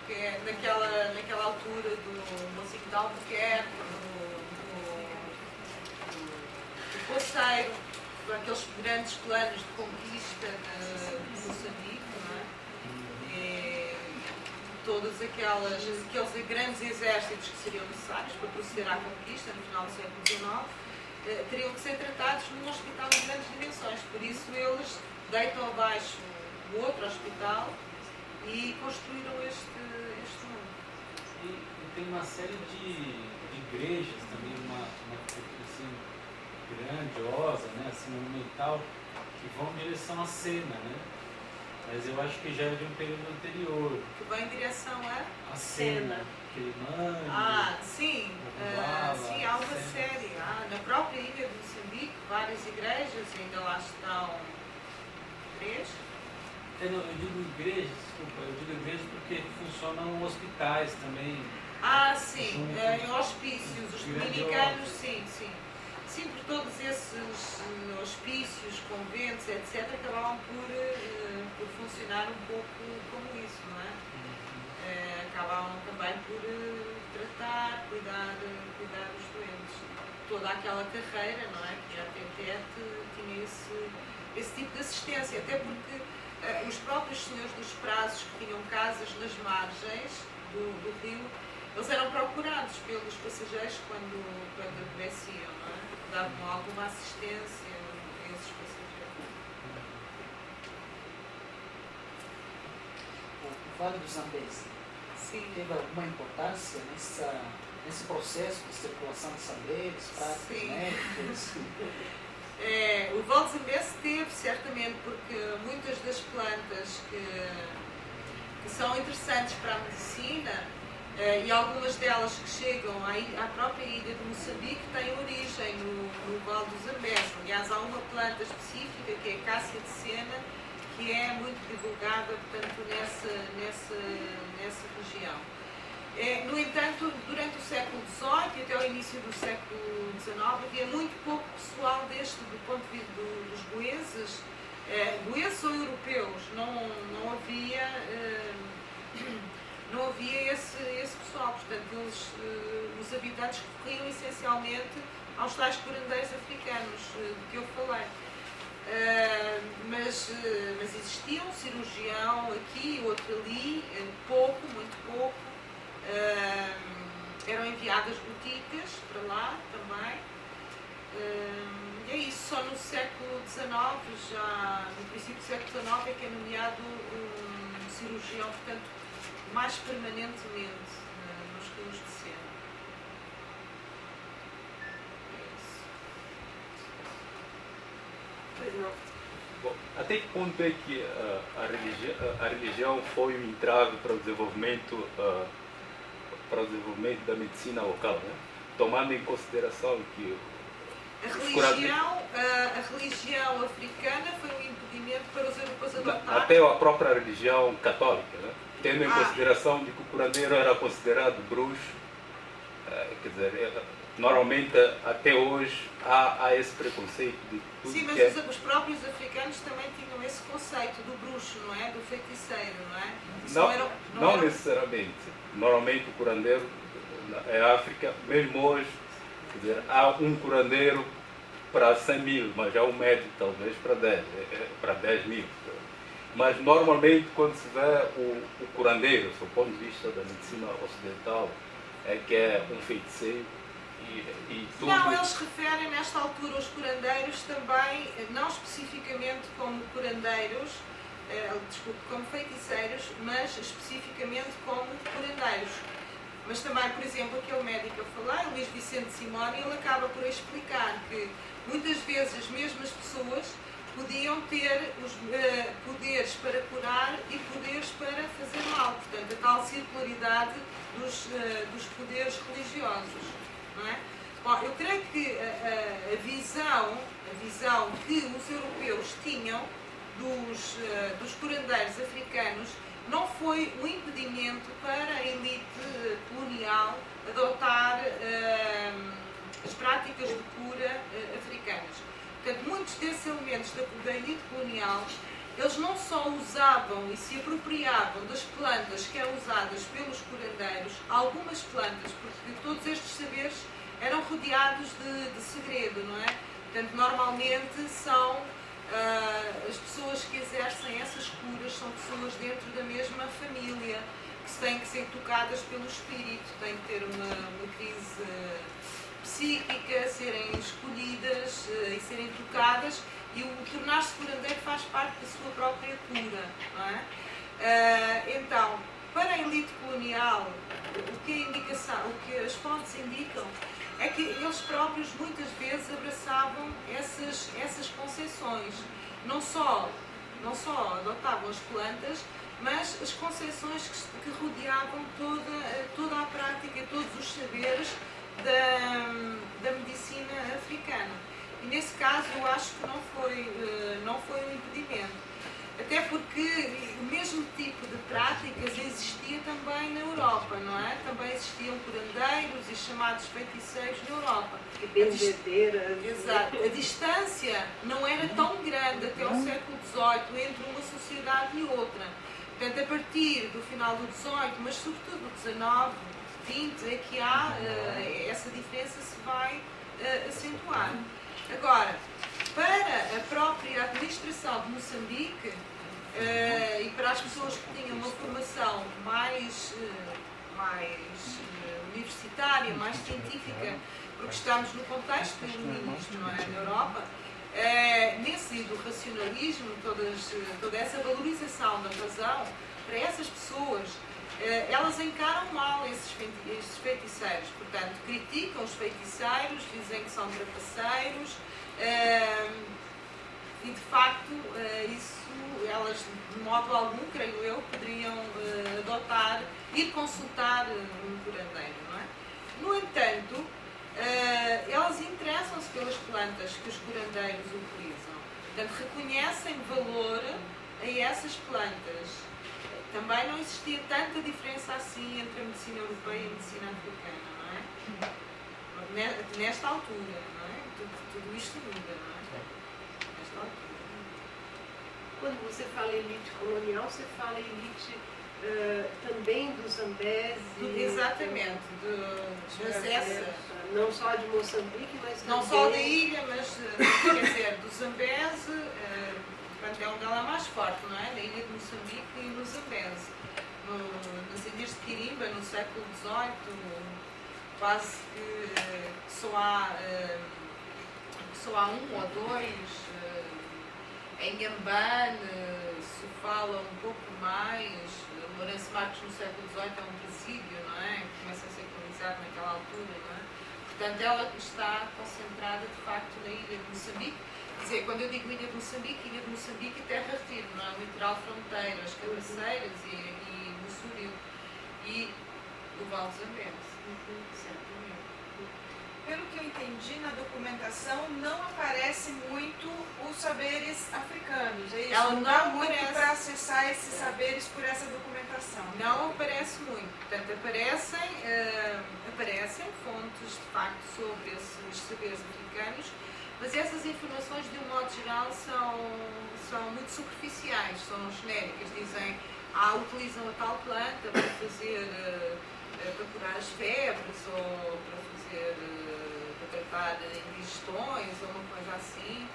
Que é naquela altura do Mocinho de Albuquerque, do Poceiro, aqueles grandes planos de conquista de Moçambique, não é? E todos aqueles grandes exércitos que seriam necessários para proceder à conquista no final do século XIX teriam que ser tratados num hospital de grandes dimensões. Por isso eles deitam abaixo o outro hospital e construíram este mundo. E tem uma série de igrejas também, uma assim, grandiosa, né, assim, monumental, que vão em direção à Sena, né? Mas eu acho que já é de um período anterior. Que vai em direção Sena. Sim, há uma série. Na própria ilha de Moçambique, várias igrejas, ainda lá estão 3. Eu digo igrejas, desculpa, eu digo igrejas porque funcionam hospitais também. Ah, sim, em hospícios, os dominicanos, sim. Sim, por todos esses hospícios, conventos, etc., acabavam por funcionar um pouco como isso, não é? Acabavam também por tratar, cuidar dos doentes. Toda aquela carreira, não é? Que a TET tinha esse tipo de assistência, até porque os próprios senhores dos prazos que tinham casas nas margens do rio, eles eram procurados pelos passageiros quando adoeciam, não é? Davam alguma assistência a esses passageiros. O Vale do Zambeze teve alguma importância nesse processo de circulação de saberes, práticas médicas? O Vale do Zambeze teve, certamente, porque muitas das plantas que são interessantes para a medicina, e algumas delas que chegam à própria ilha de Moçambique têm origem no Vale do Zambeze. Aliás, há uma planta específica, que é a cássia de sena, que é muito divulgada, portanto, nessa região. No entanto, durante o século XVIII e até o início do século XIX, havia muito pouco pessoal do ponto de vista dos goeses, goeses ou europeus, não havia esse pessoal. Portanto, os habitantes recorriam essencialmente aos tais curandeiros africanos de que eu falei. Mas existia um cirurgião aqui, outro ali, muito pouco. Eram enviadas boticas para lá também. E é isso, só no século XIX, já no princípio do século XIX, é que é nomeado um cirurgião, portanto, mais permanentemente nos rios de Sena. Bom, até que ponto é que a religião foi um entrave para o desenvolvimento da medicina local, né? Tomando em consideração que a religião africana foi um impedimento para os europeus adotarem. Até a própria religião católica, né? Tendo em consideração de que o curandeiro era considerado bruxo, quer dizer, normalmente até hoje há esse preconceito de tudo. Sim, mas os próprios africanos também tinham esse conceito do bruxo, não é? Do feiticeiro, não é? Não necessariamente. Normalmente o curandeiro em África, mesmo hoje, quer dizer, há um curandeiro para 100 mil, mas há um médico talvez para 10 mil. Mas normalmente quando se vê o curandeiro, do ponto de vista da medicina ocidental, é que é um feiticeiro e tudo. Não, eles referem nesta altura os curandeiros também, não especificamente como curandeiros, como feiticeiros, mas especificamente como curandeiros. Mas também, por exemplo, aquele médico que eu falei, Luís Vicente Simone, ele acaba por explicar que muitas vezes as mesmas pessoas podiam ter os poderes para curar e poderes para fazer mal. Portanto, a tal circularidade dos poderes religiosos. Não é? Bom, eu creio que a visão que os europeus tinham dos curandeiros africanos não foi um impedimento para a elite colonial adotar as práticas de cura africanas. Portanto, muitos desses elementos da elite colonial, eles não só usavam e se apropriavam das plantas que eram usadas pelos curandeiros, algumas plantas, porque todos estes saberes eram rodeados de segredo, não é? Portanto, normalmente são as pessoas que exercem essas curas são pessoas dentro da mesma família, que têm que ser tocadas pelo espírito, têm que ter uma crise psíquica, serem escolhidas e serem tocadas, e o tornar-se curandeiro faz parte da sua própria cura, não é? Então, para a elite colonial, o que as fontes indicam é que eles próprios muitas vezes abraçavam essas conceições. Não só adotavam as plantas, mas as conceições que rodeavam toda a prática, todos os saberes da medicina africana. E nesse caso eu acho que não foi um impedimento. Até porque Europa, não é? Também existiam curandeiros e chamados feiticeiros na Europa. E benzedeiras. Exato. A distância não era tão grande até ao século XVIII entre uma sociedade e outra. Portanto, a partir do final do XVIII, mas sobretudo do XIX, XX, é que há essa diferença se vai acentuar. Agora, para a própria administração de Moçambique e para as pessoas que tinham uma formação mais universitária, mais científica, porque estamos no contexto iluminista, não é? Na Europa, nesse do racionalismo, toda essa valorização da razão, para essas pessoas, elas encaram mal esses feiticeiros, portanto, criticam os feiticeiros, dizem que são trapaceiros, e de facto, isso elas, de modo algum, creio eu, poderiam adotar, ir consultar um curandeiro, não é? No entanto, elas interessam-se pelas plantas que os curandeiros utilizam. Portanto, reconhecem valor a essas plantas. Também não existia tanta diferença assim entre a medicina europeia e a medicina africana, não é? Nesta altura, não é? Tudo isto muda, não é? Nesta altura. Quando você fala elite colonial, você fala elite também do Zambézia. Exatamente, dessa. Não só de Moçambique, mas também... Não só da ilha, mas, quer dizer, do Zambeze, é onde ela é mais forte, não é? Na ilha de Moçambique e no Zambeze. Nas ilhas de Quirimba, no século XVIII, quase que só há um ou dois. Em Gambane se fala um pouco mais. Lourenço Marques no século XVIII é um presídio, não é? Que começa a ser colonizado naquela altura, não é? Portanto, ela está concentrada, de facto, na ilha de Moçambique. Quer dizer, quando eu digo ilha de Moçambique e terra firme, não é? O litoral fronteiro, as cabeceiras e Mussúrio e o Val de Zambeze. Certamente. Pelo que eu entendi, na documentação não aparece muito os saberes africanos, é isso? Ela não dá não muito aparece. para acessar esses saberes por essa documentação. Não aparece muito. Portanto, aparecem fontes, de facto, sobre esses saberes africanos, mas essas informações, de um modo geral, são muito superficiais, são genéricas. Dizem, utilizam a tal planta para fazer, para curar as febres, ou para fazer, para tratar indigestões, ou uma coisa assim.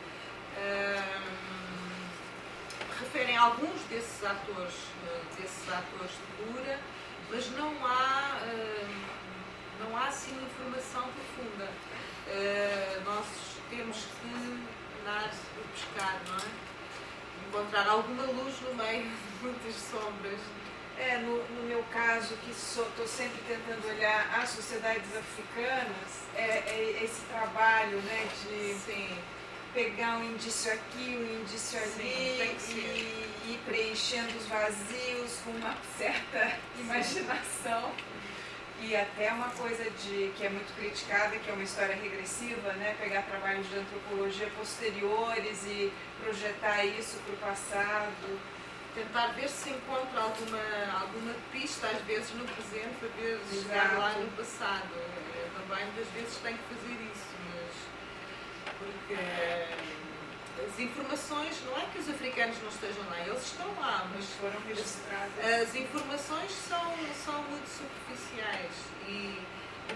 Referem alguns desses atores de cura, mas não há assim informação profunda. Nós temos que andar a pescar, não é? Encontrar alguma luz no meio de muitas sombras. No meu caso, que estou sempre tentando olhar as sociedades africanas, é esse trabalho, né, de pegar um indício aqui, um indício ali, e ir preenchendo os vazios com uma certa imaginação. E até uma coisa que é muito criticada, que é uma história regressiva, né? Pegar trabalhos de antropologia posteriores e projetar isso para o passado. Tentar ver se encontra alguma pista, às vezes no presente, para ver chegar lá no passado. Eu também, muitas vezes, tenho que fazer isso, porque as informações, não é que os africanos não estejam lá, eles estão lá, mas foram registradas. As informações são muito superficiais e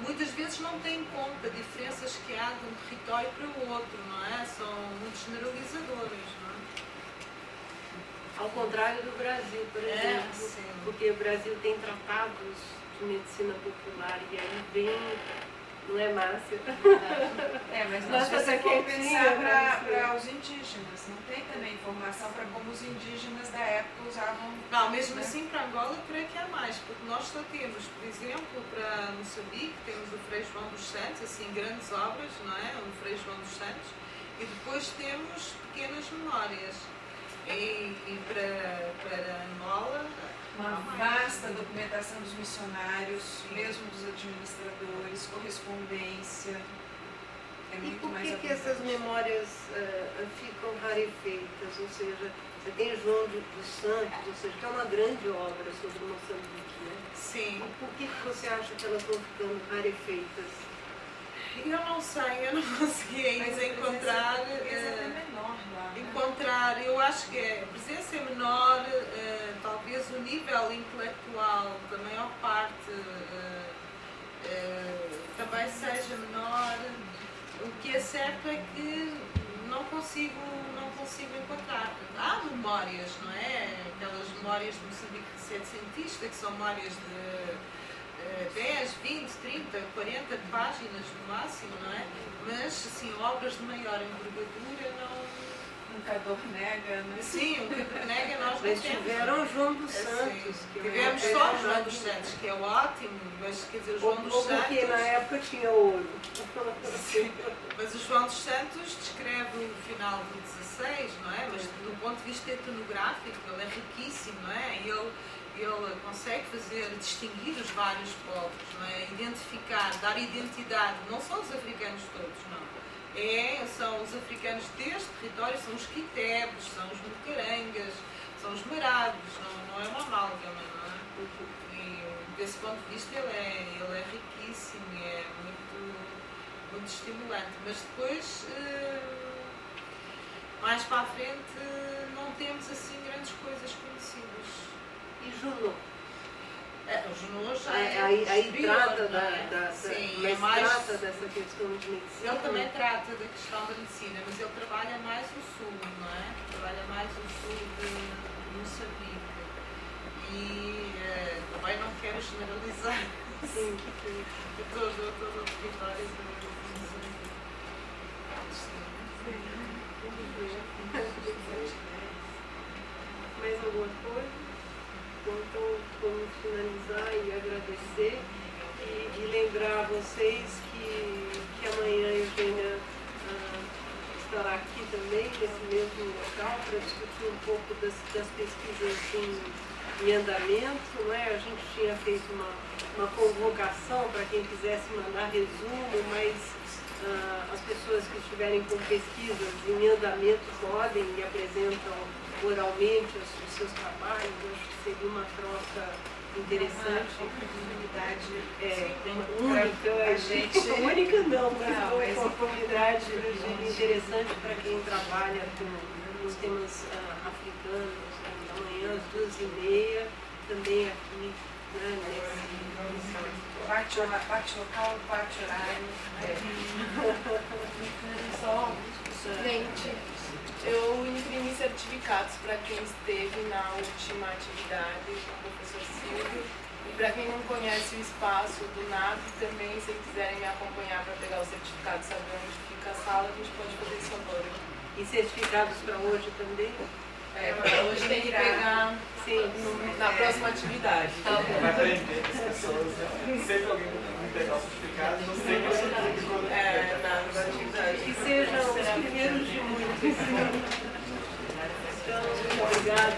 muitas vezes não têm em conta diferenças que há de um território para o outro, não é? São muito generalizadoras, não é? Ao contrário do Brasil, por exemplo, porque o Brasil tem tratados de medicina popular e aí vem, não é, Márcia? Mas se você for pensar para os indígenas, não tem também informação para como os indígenas da época usavam... Não, mesmo assim para Angola creio que há mais, porque nós só temos, por exemplo, para Moçambique, temos o Frei João dos Santos, assim, grandes obras, não é? O Frei João dos Santos, e depois temos pequenas memórias. E para Angola, uma vasta documentação dos missionários, mesmo dos administradores, correspondência. é E muito por mais que essas memórias ficam rarefeitas? Ou seja, você tem João dos Santos, ou seja, que é uma grande obra sobre Moçambique, né? Sim. E por que você acha que elas vão ficando rarefeitas? Eu não sei, eu não consegui ainda encontrar. A portuguesa é menor lá, né? Encontrar, eu acho que a presença é menor, talvez o nível intelectual da maior parte também seja menor. O que é certo é que não consigo encontrar. Há memórias, não é? Aquelas memórias de Moçambique setecentista, que são memórias de 10, 20, 30, 40 páginas no máximo, não é? Mas, assim, obras de maior envergadura não... Um Cadornega, né? Sim, um Cadornega nós não Mas temos. tiveram João dos Santos. Sim. Tivemos só João dos Santos, que é ótimo, mas quer dizer, o João dos Santos... Porque na época tinha ouro. Sim. Mas o João dos Santos descreve o final do 16, não é? Mas do ponto de vista etnográfico, ele é riquíssimo, não é? E ele consegue distinguir os vários povos, não é? Identificar, dar identidade, não são os africanos todos, não. São os africanos deste território, são os quitebes, são os mucarangas, são os marados, não é uma amálgama, não é? E desse ponto de vista ele é riquíssimo e é muito estimulante, mas depois, mais para a frente, não temos assim grandes coisas conhecidas. E Junot? O Junot já aí trata mais dessa questão de medicina. Ele também trata da questão da medicina, mas ele trabalha mais o sul, não é? Trabalha mais o sul de Moçambique. E também não quero generalizar sim. todo o território de Moçambique. Mais alguma coisa? Então, vamos finalizar e agradecer e lembrar a vocês que amanhã a Eugênia estará aqui também, nesse mesmo local, para discutir um pouco das pesquisas em andamento, não é? A gente tinha feito uma convocação para quem quisesse mandar resumo, mas as pessoas que estiverem com pesquisas em andamento podem e apresentam oralmente os seus trabalhos. Acho que seria uma troca interessante. Uma oportunidade única. A gente... Única não, mas uma oportunidade interessante para quem trabalha com os temas africanos. Amanhã às 2h30, também aqui, né, nesse bate local, bate horário. Gente, eu imprimi certificados para quem esteve na última atividade com o professor Silvio. E para quem não conhece o espaço do NAB, também, se quiserem me acompanhar para pegar o certificado, saber onde fica a sala, a gente pode fazer esse favor. E certificados para hoje também? Hoje tem que pegar na próxima atividade. Vai aprender as pessoas, sempre alguém vai pegar o certificado, não sei quem na atividade. Que sejam os primeiros de muitos. Então, obrigado.